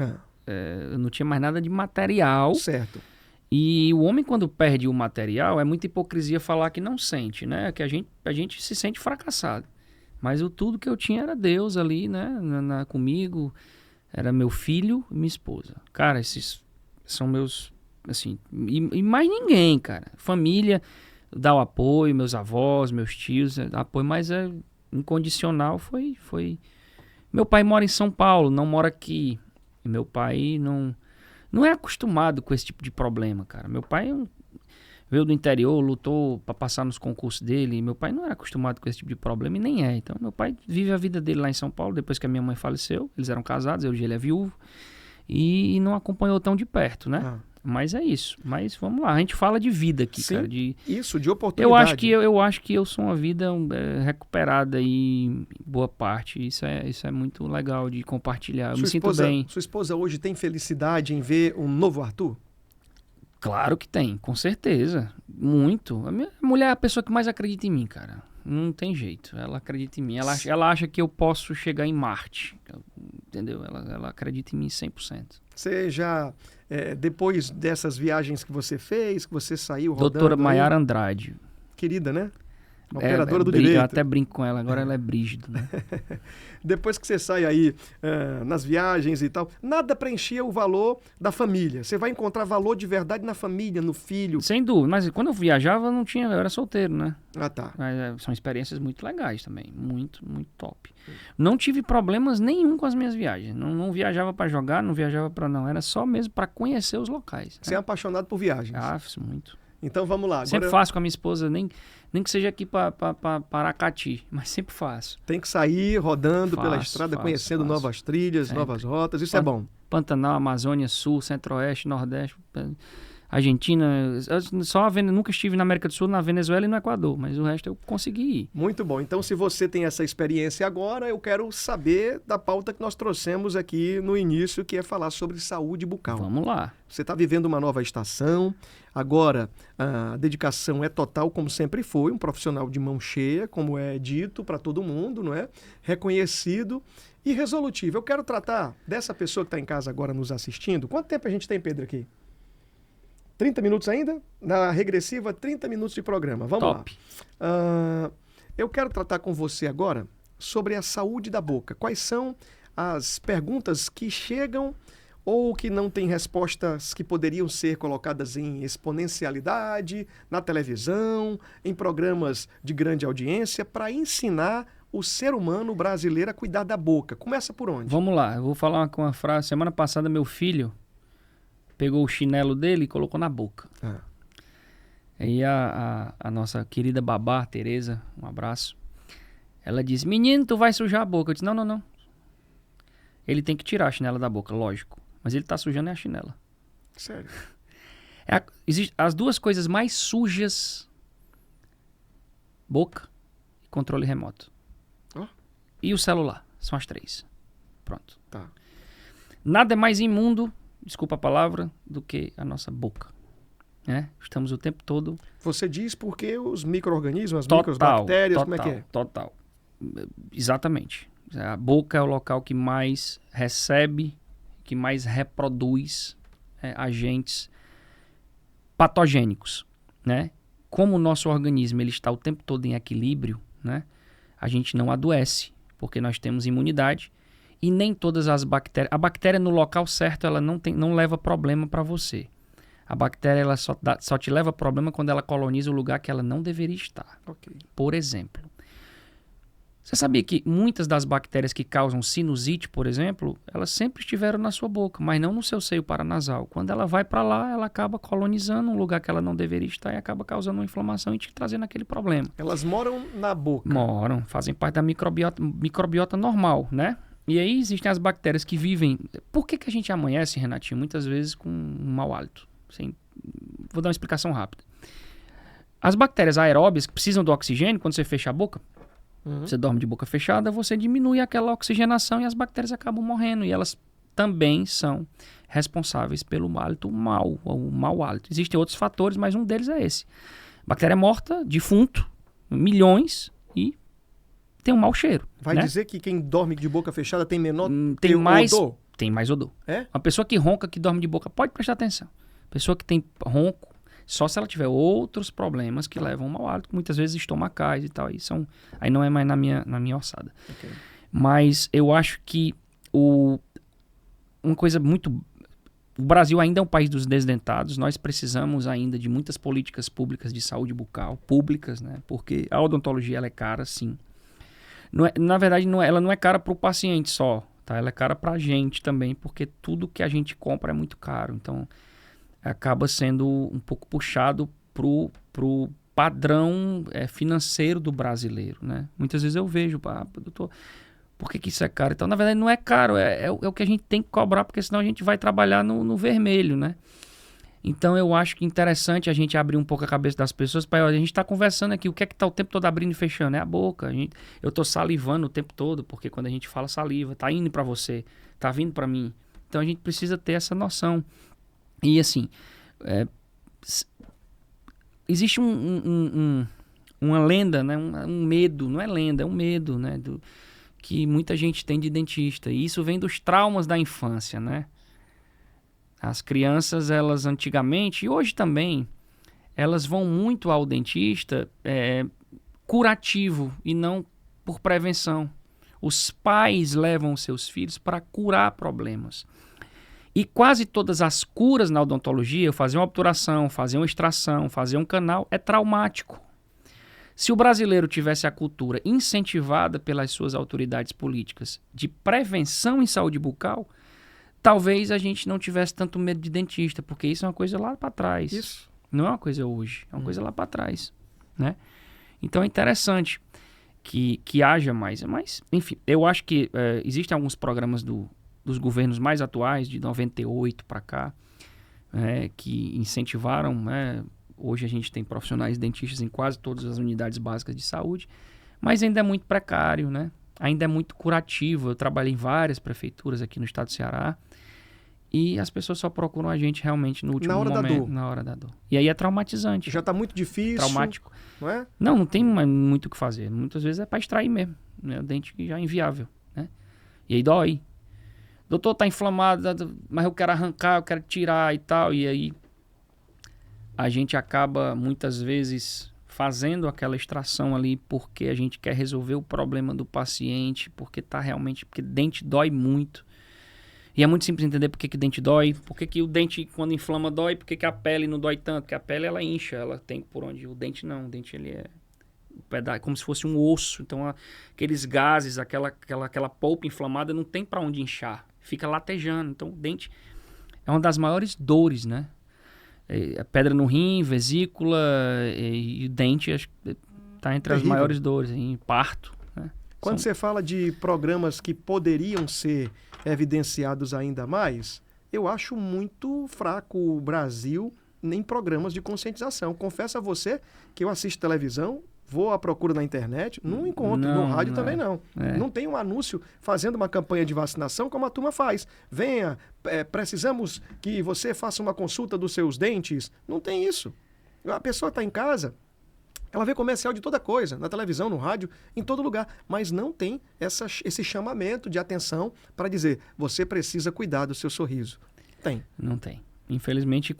Eu não tinha mais nada de material. Certo. E o homem, quando perde o material, é muita hipocrisia falar que não sente, né? Que a gente se sente fracassado. Mas tudo que eu tinha era Deus ali, né? Comigo. Era meu filho e minha esposa. Cara, esses são meus... Assim, e mais ninguém, cara. Família dá o apoio, meus avós, meus tios, apoio, mas incondicional foi... Meu pai mora em São Paulo, não mora aqui. E meu pai não é acostumado com esse tipo de problema, cara. Meu pai veio do interior, lutou para passar nos concursos dele. Meu pai não era acostumado com esse tipo de problema e nem é. Então, meu pai vive a vida dele lá em São Paulo, depois que a minha mãe faleceu. Eles eram casados, hoje ele é viúvo. E não acompanhou tão de perto, né? Mas é isso. Mas vamos lá, a gente fala de vida aqui, sim, cara. De oportunidade. Eu acho que eu sou uma vida recuperada em boa parte. Isso é muito legal de compartilhar. Eu me sinto bem. Sua esposa hoje tem felicidade em ver um novo Arthur? Claro que tem, com certeza. Muito. A minha mulher é a pessoa que mais acredita em mim, cara. Não tem jeito. Ela acredita em mim. Ela acha que eu posso chegar em Marte. Entendeu? Ela acredita em mim 100%. Você já, depois dessas viagens que você fez, que você saiu rodando... Doutora Maiara Andrade. Querida, né? Uma operadora do direito. Eu até brinco com ela, agora ela é Brígido, né? Depois que você sai aí nas viagens e tal, nada preenchia o valor da família. Você vai encontrar valor de verdade na família, no filho. Sem dúvida, mas quando eu viajava eu era solteiro, né? Ah, tá. Mas são experiências muito legais também, muito, muito top. Não tive problemas nenhum com as minhas viagens. Não viajava para jogar, não viajava para não. Era só mesmo para conhecer os locais. Você é apaixonado por viagens? Ah, muito. Então vamos lá. Agora... Sempre faço com a minha esposa, nem que seja aqui para Aracati, mas sempre faço. Tem que sair rodando pela estrada, conhecendo novas trilhas, sempre. Novas rotas, isso é bom. Pantanal, Amazônia, Sul, Centro-Oeste, Nordeste, Argentina, nunca estive na América do Sul, na Venezuela e no Equador, mas o resto eu consegui ir. Muito bom. Então, se você tem essa experiência agora, eu quero saber da pauta que nós trouxemos aqui no início, que é falar sobre saúde bucal. Vamos lá. Você está vivendo uma nova estação, agora a dedicação é total, como sempre foi, um profissional de mão cheia, como é dito para todo mundo, não é? Reconhecido e resolutivo. Eu quero tratar dessa pessoa que está em casa agora nos assistindo. Quanto tempo a gente tem, Pedro, aqui? 30 minutos ainda? Na regressiva, 30 minutos de programa. Vamos Top. lá. Eu quero tratar com você agora sobre a saúde da boca. Quais são as perguntas que chegam ou que não têm respostas que poderiam ser colocadas em exponencialidade, na televisão, em programas de grande audiência, para ensinar o ser humano brasileiro a cuidar da boca? Começa por onde? Vamos lá. Eu vou falar com uma frase. Semana passada, meu filho pegou o chinelo dele e colocou na boca. Aí a nossa querida babá, Tereza, um abraço, ela disse, menino, tu vai sujar a boca. Eu disse, não. Ele tem que tirar a chinela da boca, lógico. Mas ele tá sujando a chinela. Sério? Existem as duas coisas mais sujas, boca e controle remoto. e o celular. São as 3. Pronto. Tá. Nada é mais imundo, desculpa a palavra, do que a nossa boca. Né? Estamos o tempo todo... Você diz porque os micro-organismos, as microbactérias, como é que é? Total. Exatamente. A boca é o local que mais recebe, que mais reproduz agentes patogênicos, né? Como o nosso organismo ele está o tempo todo em equilíbrio, né? A gente não adoece, porque nós temos imunidade e nem todas as bactérias... A bactéria no local certo, ela não leva problema para você. A bactéria ela só te leva problema quando ela coloniza o lugar que ela não deveria estar. Okay. Por exemplo, você sabia que muitas das bactérias que causam sinusite, por exemplo, elas sempre estiveram na sua boca, mas não no seu seio paranasal. Quando ela vai para lá, ela acaba colonizando um lugar que ela não deveria estar e acaba causando uma inflamação e te trazendo aquele problema. Elas moram na boca? Moram, fazem parte da microbiota normal, né? E aí existem as bactérias que vivem... Por que a gente amanhece, Renatinho, muitas vezes com um mau hálito? Vou dar uma explicação rápida. As bactérias aeróbias que precisam do oxigênio, quando você fecha a boca, você dorme de boca fechada, você diminui aquela oxigenação e as bactérias acabam morrendo. E elas também são responsáveis pelo hálito mau, o mau hálito. Existem outros fatores, mas um deles é esse. Bactéria morta, defunto, milhões e tem um mau cheiro. Vai né? dizer que quem dorme de boca fechada tem menor odor? Tem mais odor. É? Uma pessoa que ronca, que dorme de boca, pode prestar atenção. Pessoa que tem ronco, só se ela tiver outros problemas que levam ao mau hálito, muitas vezes estomacais e tal. Aí não é mais na minha ossada. Okay. Mas eu acho que uma coisa muito... O Brasil ainda é um país dos desdentados. Nós precisamos ainda de muitas políticas públicas de saúde bucal, públicas, né? Porque a odontologia ela é cara, sim. Na verdade, ela não é cara para o paciente só, tá? Ela é cara para a gente também, porque tudo que a gente compra é muito caro. Então... acaba sendo um pouco puxado pro padrão financeiro do brasileiro, né? Muitas vezes eu vejo, doutor, por que isso é caro? Então, na verdade, não é caro, é o que a gente tem que cobrar, porque senão a gente vai trabalhar no vermelho, né? Então, eu acho que é interessante a gente abrir um pouco a cabeça das pessoas para a gente está conversando aqui, o que é que está o tempo todo abrindo e fechando? É a boca. Eu estou salivando o tempo todo, porque quando a gente fala saliva, está indo para você, está vindo para mim. Então, a gente precisa ter essa noção. E assim, existe uma lenda, né? um medo, não é lenda, é um medo, né? Que muita gente tem de dentista. E isso vem dos traumas da infância, né? As crianças, elas antigamente, e hoje também, elas vão muito ao dentista curativo e não por prevenção. Os pais levam seus filhos para curar problemas. E quase todas as curas na odontologia, fazer uma obturação, fazer uma extração, fazer um canal, é traumático. Se o brasileiro tivesse a cultura incentivada pelas suas autoridades políticas de prevenção em saúde bucal, talvez a gente não tivesse tanto medo de dentista, porque isso é uma coisa lá para trás. Isso. Não é uma coisa hoje, é uma coisa lá para trás, né? Então é interessante que haja mais. Mas, enfim, eu acho que existem alguns programas dos governos mais atuais, de 98 para cá, que incentivaram, né? Hoje a gente tem profissionais dentistas em quase todas as unidades básicas de saúde, mas ainda é muito precário, né? Ainda é muito curativo. Eu trabalhei em várias prefeituras aqui no estado do Ceará e as pessoas só procuram a gente realmente no último momento. Na hora da dor. E aí é traumatizante. Já está muito difícil. Traumático. Não é? Não tem muito o que fazer. Muitas vezes é para extrair mesmo, né? O dente já é inviável, né? E aí dói. Doutor, tá inflamado, mas eu quero arrancar, eu quero tirar e tal. E aí a gente acaba muitas vezes fazendo aquela extração ali porque a gente quer resolver o problema do paciente, porque dente dói muito. E é muito simples entender por que dente dói, por que o dente quando inflama dói, por que a pele não dói tanto, porque a pele ela incha, ela tem por onde, o dente não, o dente ele é como se fosse um osso, então aqueles gases, aquela polpa inflamada não tem para onde inchar, fica latejando, então o dente é uma das maiores dores, né? A pedra no rim, vesícula e o dente está entre as maiores dores, em parto. Né? Quando você fala de programas que poderiam ser evidenciados ainda mais, eu acho muito fraco o Brasil em programas de conscientização. Confesso a você que eu assisto televisão vou à procura na internet, não encontro. No rádio também não. Não tem um anúncio fazendo uma campanha de vacinação como a turma faz. Venha, precisamos que você faça uma consulta dos seus dentes. Não tem isso. A pessoa está em casa, ela vê comercial de toda coisa, na televisão, no rádio, em todo lugar, mas não tem esse chamamento de atenção para dizer, você precisa cuidar do seu sorriso. Tem. Não tem. Infelizmente,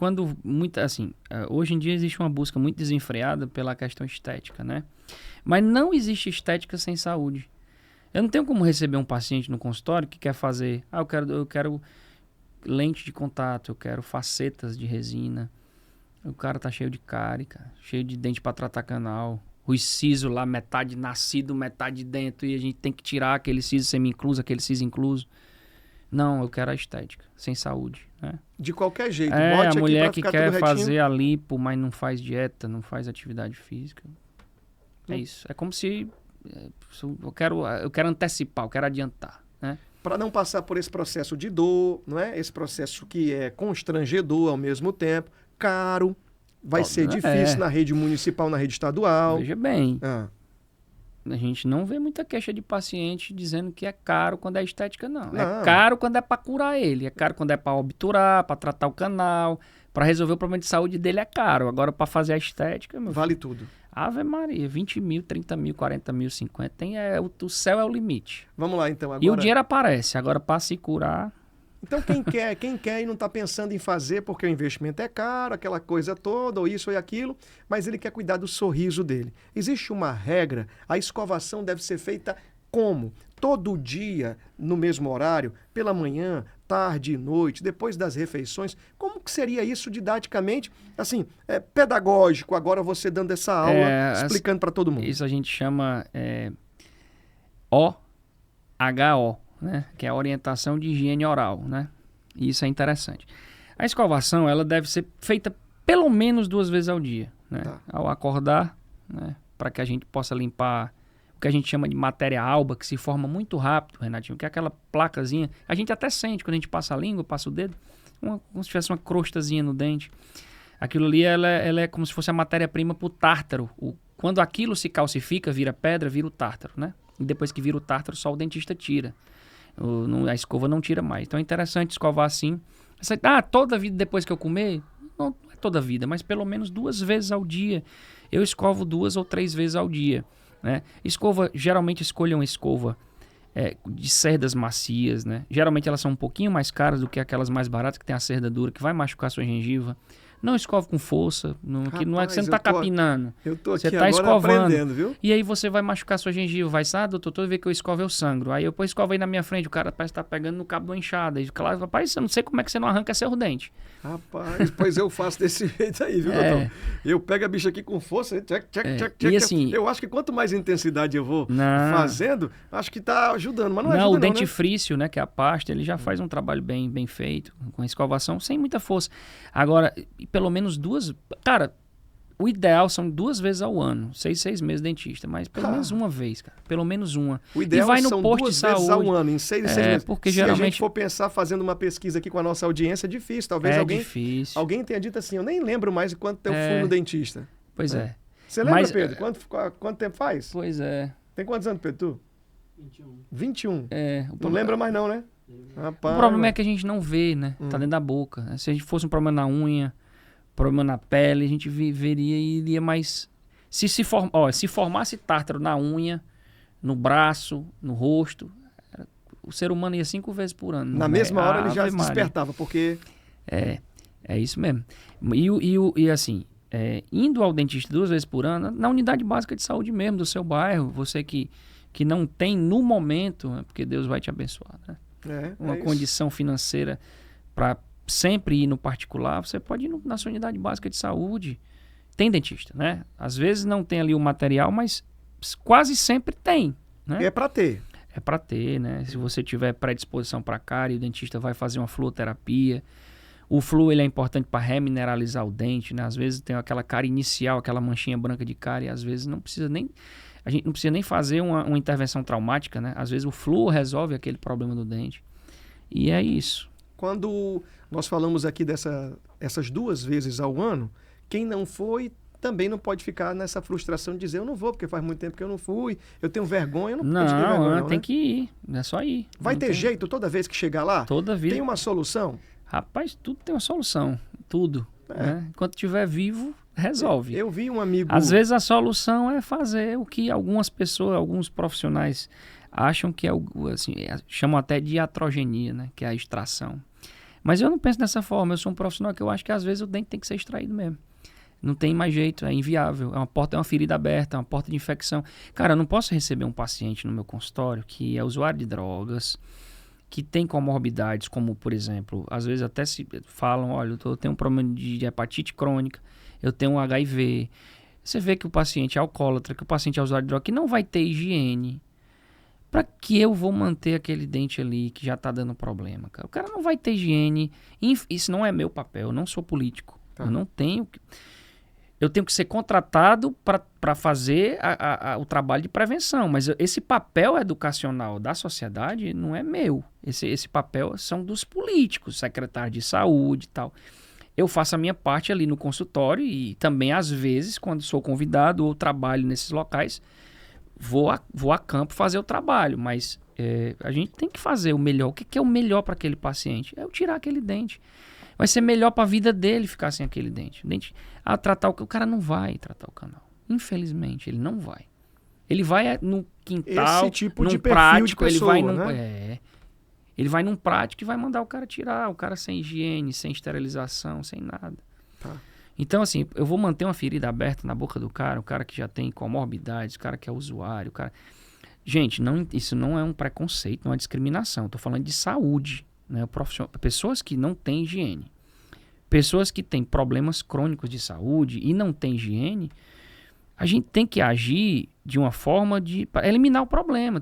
hoje em dia existe uma busca muito desenfreada pela questão estética, né? Mas não existe estética sem saúde. Eu não tenho como receber um paciente no consultório que quer fazer, eu quero lente de contato, eu quero facetas de resina. O cara tá cheio de cárie, cara, cheio de dente para tratar canal. O siso lá, metade nascido, metade dentro, e a gente tem que tirar aquele siso semi-incluso, aquele siso incluso. Não, eu quero a estética, sem saúde, né? De qualquer jeito, bote a mulher que quer fazer a lipo, mas não faz dieta, não faz atividade física. É isso. É como se eu quero antecipar, eu quero adiantar, né? Para não passar por esse processo de dor, não é? Esse processo que é constrangedor ao mesmo tempo, caro, vai ser difícil na rede municipal, na rede estadual. Veja bem, a gente não vê muita queixa de paciente dizendo que é caro quando é estética, não. É caro quando é para curar ele, é caro quando é para obturar, para tratar o canal, para resolver o problema de saúde dele é caro. Agora, para fazer a estética, vale tudo. Ave Maria, 20 mil, 30 mil, 40 mil, 50, o céu é o limite. Vamos lá, então. Agora... E o dinheiro aparece, agora para se curar... Então, quem quer e não está pensando em fazer porque o investimento é caro, aquela coisa toda, ou isso ou aquilo, mas ele quer cuidar do sorriso dele. Existe uma regra, a escovação deve ser feita como? Todo dia, no mesmo horário, pela manhã, tarde e noite, depois das refeições. Como que seria isso didaticamente? Assim, pedagógico, agora você dando essa aula, explicando para todo mundo. Isso a gente chama OHO. Né? Que é a orientação de higiene oral, né? E isso é interessante. A escovação, ela deve ser feita pelo menos 2 vezes ao dia, né? Ao acordar, né? Para que a gente possa limpar o que a gente chama de matéria alba, que se forma muito rápido, Renatinho, que é aquela placazinha, a gente até sente quando a gente passa a língua, passa o dedo, como se tivesse uma crostazinha no dente. Aquilo ali, ela é como se fosse a matéria-prima para o tártaro. Quando aquilo se calcifica, vira pedra, vira o tártaro, né? E depois que vira o tártaro, só o dentista tira. A escova não tira mais. Então é interessante escovar assim. Toda vida depois que eu comer? Não é toda vida, mas pelo menos 2 vezes ao dia. Eu escovo 2 ou 3 vezes ao dia, né? Geralmente escolham escova de cerdas macias, né? Geralmente elas são um pouquinho mais caras do que aquelas mais baratas que tem a cerda dura, que vai machucar a sua gengiva. Não escove com força, que não é que você não está capinando. Eu tô aqui você agora escovando, aprendendo, viu? E aí você vai machucar a sua gengiva. Vai, doutor, toda vez que eu escovo eu sangro. Aí eu escovo aí na minha frente, o cara parece estar pegando no cabo da enxada. E claro, rapaz, eu não sei como é que você não arranca seu dente. Rapaz, pois eu faço desse jeito aí, viu, doutor? Eu pego a bicha aqui com força, e assim, eu acho que quanto mais intensidade eu vou fazendo, acho que tá ajudando, mas não ajuda o dentifrício, né, que é a pasta, ele já faz um trabalho bem feito, com a escovação, sem muita força. Agora, pelo menos 2... Cara, o ideal são 2 vezes ao ano, 6 meses dentista, mas pelo menos uma vez, cara. Pelo menos uma. O ideal vai no são posto 2 de saúde. vezes ao ano, em 6 meses. Porque se geralmente... a gente for pensar fazendo uma pesquisa aqui com a nossa audiência, é difícil. Talvez alguém tenha dito assim, eu nem lembro mais de quanto tempo fui no dentista. Pois é. Você lembra, Pedro? Quanto tempo faz? Pois é. Tem quantos anos, Pedro, tu? 21. Não lembra mais não, né? Rapaz, o problema é que a gente não vê, né? Tá dentro da boca. Se a gente fosse um problema na unha, problema na pele, a gente veria e iria mais... Se formasse tártaro na unha, no braço, no rosto, o ser humano ia 5 vezes por ano. Na mesma hora ele já se despertava, porque... É isso mesmo. E assim, indo ao dentista 2 vezes por ano, na unidade básica de saúde mesmo, do seu bairro, você que não tem no momento, porque Deus vai te abençoar, né? Uma condição financeira para sempre ir no particular, você pode ir na sua unidade básica de saúde. Tem dentista, né? Às vezes não tem ali o material, mas quase sempre tem, né? É para ter. É para ter, né? Se você tiver predisposição para cárie, o dentista vai fazer uma fluoterapia. O fluo ele é importante para remineralizar o dente, né? Às vezes tem aquela cárie inicial, aquela manchinha branca de cárie, às vezes a gente não precisa nem fazer uma intervenção traumática, né? Às vezes o fluo resolve aquele problema do dente. E é isso. Quando nós falamos aqui essas 2 vezes ao ano, quem não foi também não pode ficar nessa frustração de dizer, eu não vou, porque faz muito tempo que eu não fui, eu tenho vergonha, eu não pode ter vergonha, não, tem que ir, é só ir. Vai ter jeito toda vez que chegar lá? Toda vida. Tem uma solução? Rapaz, tudo tem uma solução, tudo. Né? Enquanto estiver vivo, resolve. Eu vi um amigo... Às vezes a solução é fazer o que algumas pessoas, alguns profissionais acham que é, assim, chamam até de iatrogenia, né? Que é a extração. Mas eu não penso dessa forma, eu sou um profissional que eu acho que às vezes o dente tem que ser extraído mesmo. Não tem mais jeito, é inviável. É uma ferida aberta, é uma porta de infecção. Cara, eu não posso receber um paciente no meu consultório que é usuário de drogas, que tem comorbidades, como, por exemplo, às vezes até se falam, olha, eu tenho um problema de hepatite crônica, eu tenho um HIV. Você vê que o paciente é alcoólatra, que o paciente é usuário de droga, que não vai ter higiene. Para que eu vou manter aquele dente ali que já está dando problema? Cara? O cara não vai ter higiene. Isso não é meu papel, eu não sou político. Tá. Eu não tenho... Eu tenho que ser contratado para fazer o trabalho de prevenção, mas esse papel educacional da sociedade não é meu. Esse papel são dos políticos, secretário de saúde e tal. Eu faço a minha parte ali no consultório e também, às vezes, quando sou convidado ou trabalho nesses locais, vou a campo fazer o trabalho, mas a gente tem que fazer o melhor. O que é o melhor para aquele paciente? É eu tirar aquele dente. Vai ser melhor para a vida dele ficar sem aquele dente. Tratar o cara não vai tratar o canal. Infelizmente, ele não vai. Ele vai no quintal, esse tipo num de perfil prático, de pessoa, ele vai num, né? Ele vai num prático e vai mandar o cara tirar, o cara sem higiene, sem esterilização, sem nada. Tá. Então, assim, eu vou manter uma ferida aberta na boca do cara, o cara que já tem comorbidades, o cara que é usuário, o cara... Gente, isso não é um preconceito, não é discriminação. Estou falando de saúde. Né, pessoas que não têm higiene, pessoas que têm problemas crônicos de saúde e não têm higiene, a gente tem que agir de uma forma para eliminar o problema.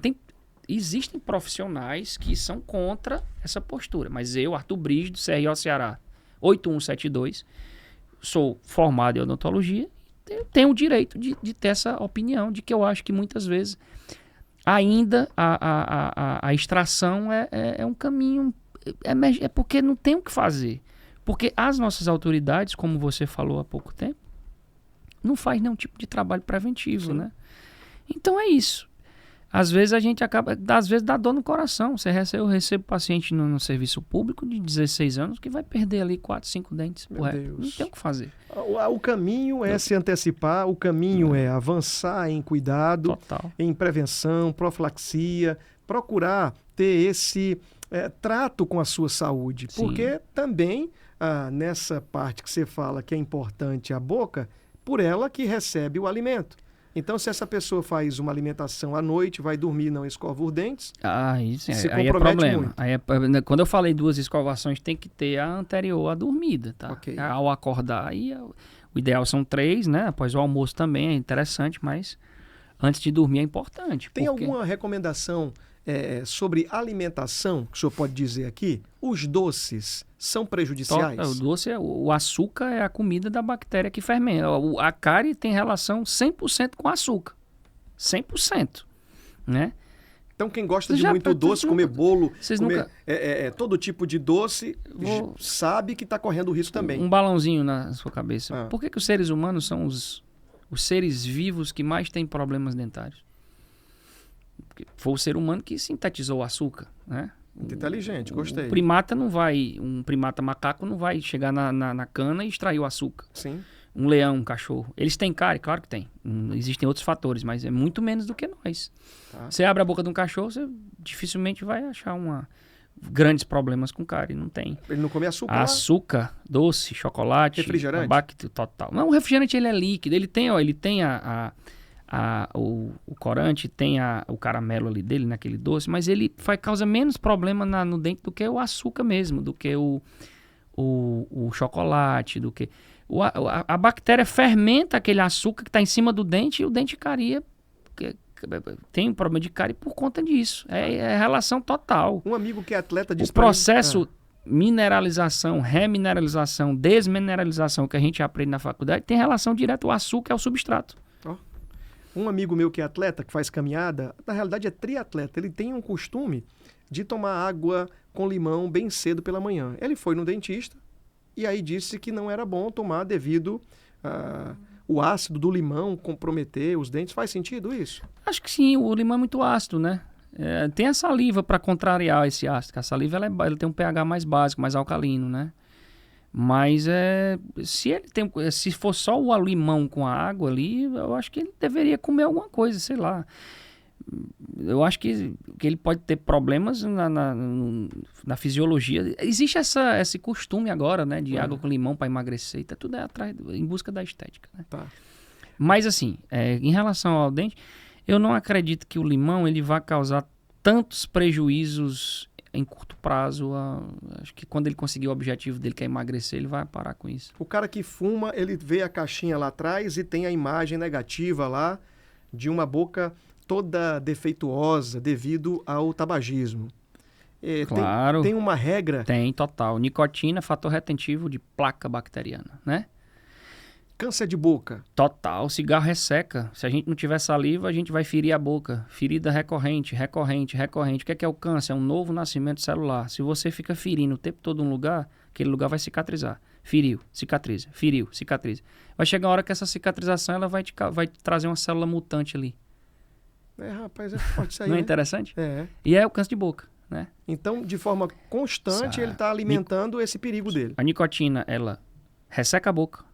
Existem profissionais que são contra essa postura, mas eu, Arthur Brígido, CRO Ceará 8172, sou formado em odontologia e tenho o direito de ter essa opinião, de que eu acho que muitas vezes ainda a extração é um caminho. É porque não tem o que fazer. Porque as nossas autoridades, como você falou há pouco tempo, não faz nenhum tipo de trabalho preventivo, Sim. né? Então é isso. Às vezes a gente acaba... Às vezes dá dor no coração. Eu recebo paciente no serviço público de 16 anos que vai perder ali 4, 5 dentes. Meu Deus. Não tem o que fazer. O caminho é se antecipar, o caminho é avançar em cuidado, Total. em prevenção, profilaxia, procurar ter esse... trato com a sua saúde, Sim. porque também nessa parte que você fala que é importante a boca, por ela que recebe o alimento. Então, se essa pessoa faz uma alimentação à noite, vai dormir, não escova os dentes, Isso se aí é compromete problema. muito. Quando eu falei 2 escovações, tem que ter a anterior à dormida, tá? Ok. Ao acordar, o ideal são 3, né? Após o almoço também é interessante, mas antes de dormir é importante. Tem porque... alguma recomendação sobre alimentação que o senhor pode dizer aqui? Os doces são prejudiciais? O doce, o açúcar é a comida da bactéria que fermenta. A cárie tem relação 100% com açúcar. 100%. Né? Então, quem gosta de muito doce, comer bolo, comer todo tipo de doce, sabe que está correndo risco também. Um balãozinho na sua cabeça. Por que os seres humanos são os seres vivos que mais têm problemas dentários? Porque foi o ser humano que sintetizou o açúcar, né? Muito inteligente, gostei. Um primata macaco não vai chegar na cana e extrair o açúcar. Sim. Um leão, um cachorro. Eles têm cárie? Claro que tem. Existem outros fatores, mas é muito menos do que nós. Tá. Você abre a boca de um cachorro, você dificilmente vai achar grandes problemas com cárie. Não tem. Ele não come açúcar? Açúcar, doce, chocolate. Refrigerante? Total. Não, o refrigerante ele é líquido. Ele tem o corante, tem o caramelo ali dele, naquele doce, mas ele causa menos problema no dente do que o açúcar mesmo, do que o chocolate, do que... A bactéria fermenta aquele açúcar que está em cima do dente e o dente caria. Tem um problema de cárie por conta disso. É relação total. Um amigo que é atleta disse... O processo mineralização, remineralização, desmineralização que a gente aprende na faculdade tem relação direta. O açúcar é o substrato. Um amigo meu que é atleta, que faz caminhada, na realidade é triatleta, ele tem um costume de tomar água com limão bem cedo pela manhã. Ele foi no dentista e aí disse que não era bom tomar devido o ácido do limão comprometer os dentes. Faz sentido isso? Acho que sim, o limão é muito ácido, né? Tem a saliva para contrariar esse ácido. A saliva ela tem um pH mais básico, mais alcalino, né? Mas se for só o limão com a água ali, eu acho que ele deveria comer alguma coisa, sei lá. Eu acho que ele pode ter problemas na fisiologia. Existe esse costume agora, né? De água com limão para emagrecer. E tá tudo atrás, em busca da estética, né? Tá. Mas assim, em relação ao dente, eu não acredito que o limão ele vá causar tantos prejuízos em curto prazo. Acho que quando ele conseguir o objetivo dele, que é emagrecer, ele vai parar com isso. O cara que fuma, ele vê a caixinha lá atrás e tem a imagem negativa lá de uma boca toda defeituosa devido ao tabagismo. Claro. Tem uma regra? Tem, total. Nicotina, fator retentivo de placa bacteriana, né? Câncer de boca. Total. Cigarro resseca. Se a gente não tiver saliva, a gente vai ferir a boca. Ferida recorrente. O que é o câncer? É um novo nascimento celular. Se você fica ferindo o tempo todo um lugar, aquele lugar vai cicatrizar. Feriu, cicatriza. Feriu, cicatriza. Vai chegar uma hora que essa cicatrização ela vai trazer uma célula mutante ali. Rapaz, é forte isso aí, Não é né? interessante? É. E é o câncer de boca, né? Então, de forma constante, ele está alimentando esse perigo dele. A nicotina, ela resseca a boca.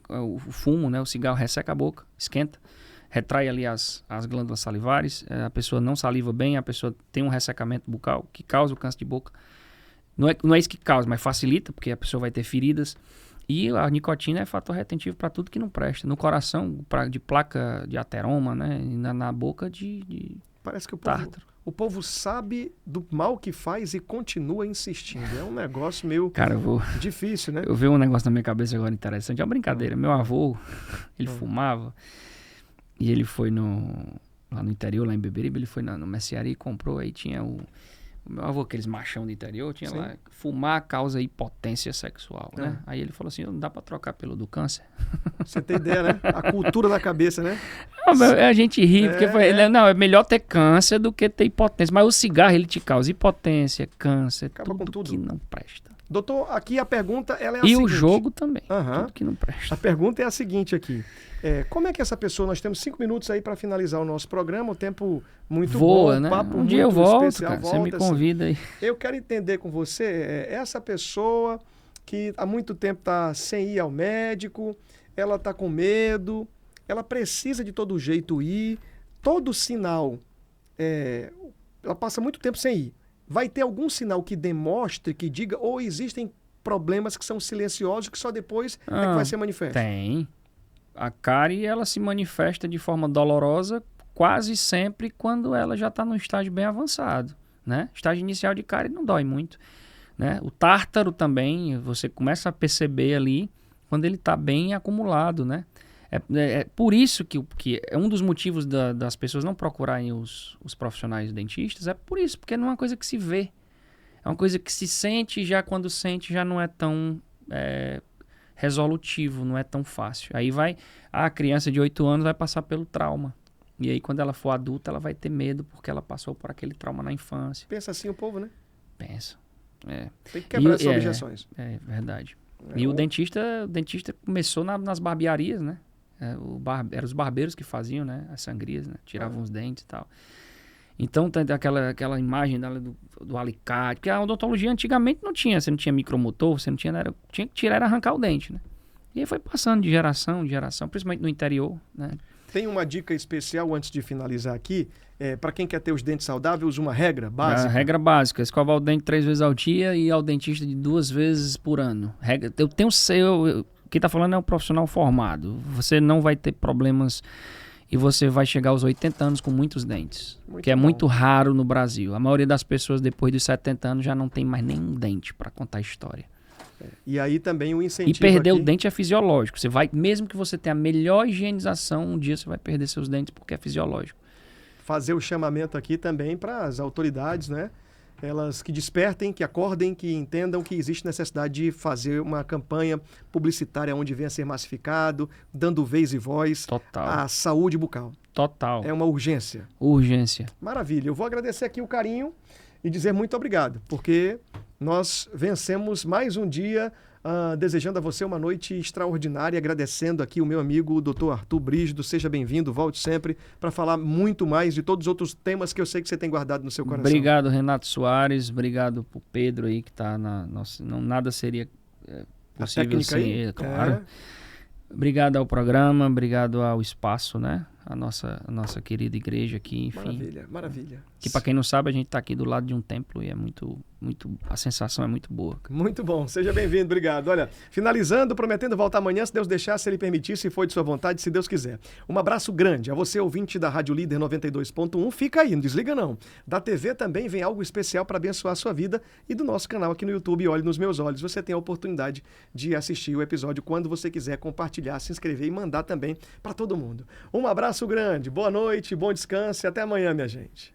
O fumo, né? O cigarro resseca a boca, esquenta, retrai ali as glândulas salivares, a pessoa não saliva bem, a pessoa tem um ressecamento bucal que causa o câncer de boca. Não é isso que causa, mas facilita, porque a pessoa vai ter feridas. E a nicotina é fator retentivo para tudo que não presta. No coração, de placa de ateroma, né? E na boca de Parece que o povo sabe do mal que faz e continua insistindo. É um negócio meio difícil, né? Eu vi um negócio na minha cabeça agora interessante. É uma brincadeira. Meu avô, ele fumava e ele foi lá no interior, lá em Beberibe, ele foi no mercearia e comprou. Aí tinha o meu avô, aqueles machão do interior, tinha lá, fumar causa impotência sexual, né? Aí ele falou assim, não dá pra trocar pelo do câncer. Você tem ideia, né? A cultura da cabeça, né? A gente ri, porque não, é melhor ter câncer do que ter impotência. Mas o cigarro, ele te causa impotência, câncer, tudo que não presta. Doutor, aqui a pergunta ela é a seguinte. seguinte. O jogo também, tudo que não presta. A pergunta é a seguinte aqui. Como é que essa pessoa, nós temos 5 minutos aí para finalizar o nosso programa, o tempo muito voa, bom, né? papo Um dia eu volto, especial, cara, você me convida aí. Eu quero entender com você, essa pessoa que há muito tempo está sem ir ao médico, ela está com medo, ela precisa de todo jeito ir, todo sinal, ela passa muito tempo sem ir. Vai ter algum sinal que demonstre, que diga, ou existem problemas que são silenciosos que só depois é que vai ser manifesto? Tem. A cárie, ela se manifesta de forma dolorosa quase sempre quando ela já está num estágio bem avançado, né? Estágio inicial de cárie não dói muito, né? O tártaro também, você começa a perceber ali quando ele está bem acumulado, né? É por isso que é um dos motivos das pessoas não procurarem os profissionais dentistas, é por isso, porque não é uma coisa que se vê. É uma coisa que se sente e já quando sente já não é tão resolutivo, não é tão fácil. Aí a criança de 8 anos vai passar pelo trauma. E aí quando ela for adulta, ela vai ter medo porque ela passou por aquele trauma na infância. Pensa assim o povo, né? Pensa. Tem que quebrar essas objeções. É verdade. E o dentista começou nas barbearias, né? Eram os barbeiros que faziam, né? As sangrias, né? Tiravam os dentes e tal. Então tem aquela imagem do alicate, porque a odontologia antigamente não tinha, você não tinha micromotor, você não tinha nada, tinha que tirar e arrancar o dente, né? E aí foi passando de geração em geração, principalmente no interior, né? Tem uma dica especial antes de finalizar aqui, para quem quer ter os dentes saudáveis, uma regra básica? A regra básica, escovar o dente 3 vezes ao dia e ir ao dentista de 2 vezes por ano. Quem está falando é um profissional formado, você não vai ter problemas e você vai chegar aos 80 anos com muitos dentes, que é muito raro no Brasil. A maioria das pessoas depois dos 70 anos já não tem mais nenhum dente para contar a história. E aí também o incentivo. E perder o dente é fisiológico. Você vai, mesmo que você tenha a melhor higienização, um dia você vai perder seus dentes porque é fisiológico. Fazer o chamamento aqui também para as autoridades, né? Elas que despertem, que acordem, que entendam que existe necessidade de fazer uma campanha publicitária onde venha a ser massificado, dando vez e voz à saúde bucal. Total. É uma urgência. Urgência. Maravilha. Eu vou agradecer aqui o carinho e dizer muito obrigado, porque nós vencemos mais um dia desejando a você uma noite extraordinária, agradecendo aqui o meu amigo, o Dr. Arthur Brígido. Seja bem-vindo, volte sempre para falar muito mais de todos os outros temas que eu sei que você tem guardado no seu coração. Obrigado, Renato Soares, obrigado pro Pedro aí que está na nossa... Nada seria possível sem, claro. Obrigado ao programa, obrigado ao espaço, né? A nossa querida igreja aqui, enfim. Maravilha, maravilha. Que para quem não sabe, a gente está aqui do lado de um templo e é a sensação é muito boa. Muito bom, seja bem-vindo, obrigado. Olha, finalizando, prometendo voltar amanhã, se Deus deixar, se Ele permitir, se for de sua vontade, se Deus quiser. Um abraço grande a você, ouvinte da Rádio Líder 92.1, fica aí, não desliga não. Da TV também vem algo especial para abençoar a sua vida e do nosso canal aqui no YouTube, Olhe nos Meus Olhos. Você tem a oportunidade de assistir o episódio quando você quiser, compartilhar, se inscrever e mandar também para todo mundo. Um abraço grande, boa noite, bom descanso e até amanhã, minha gente.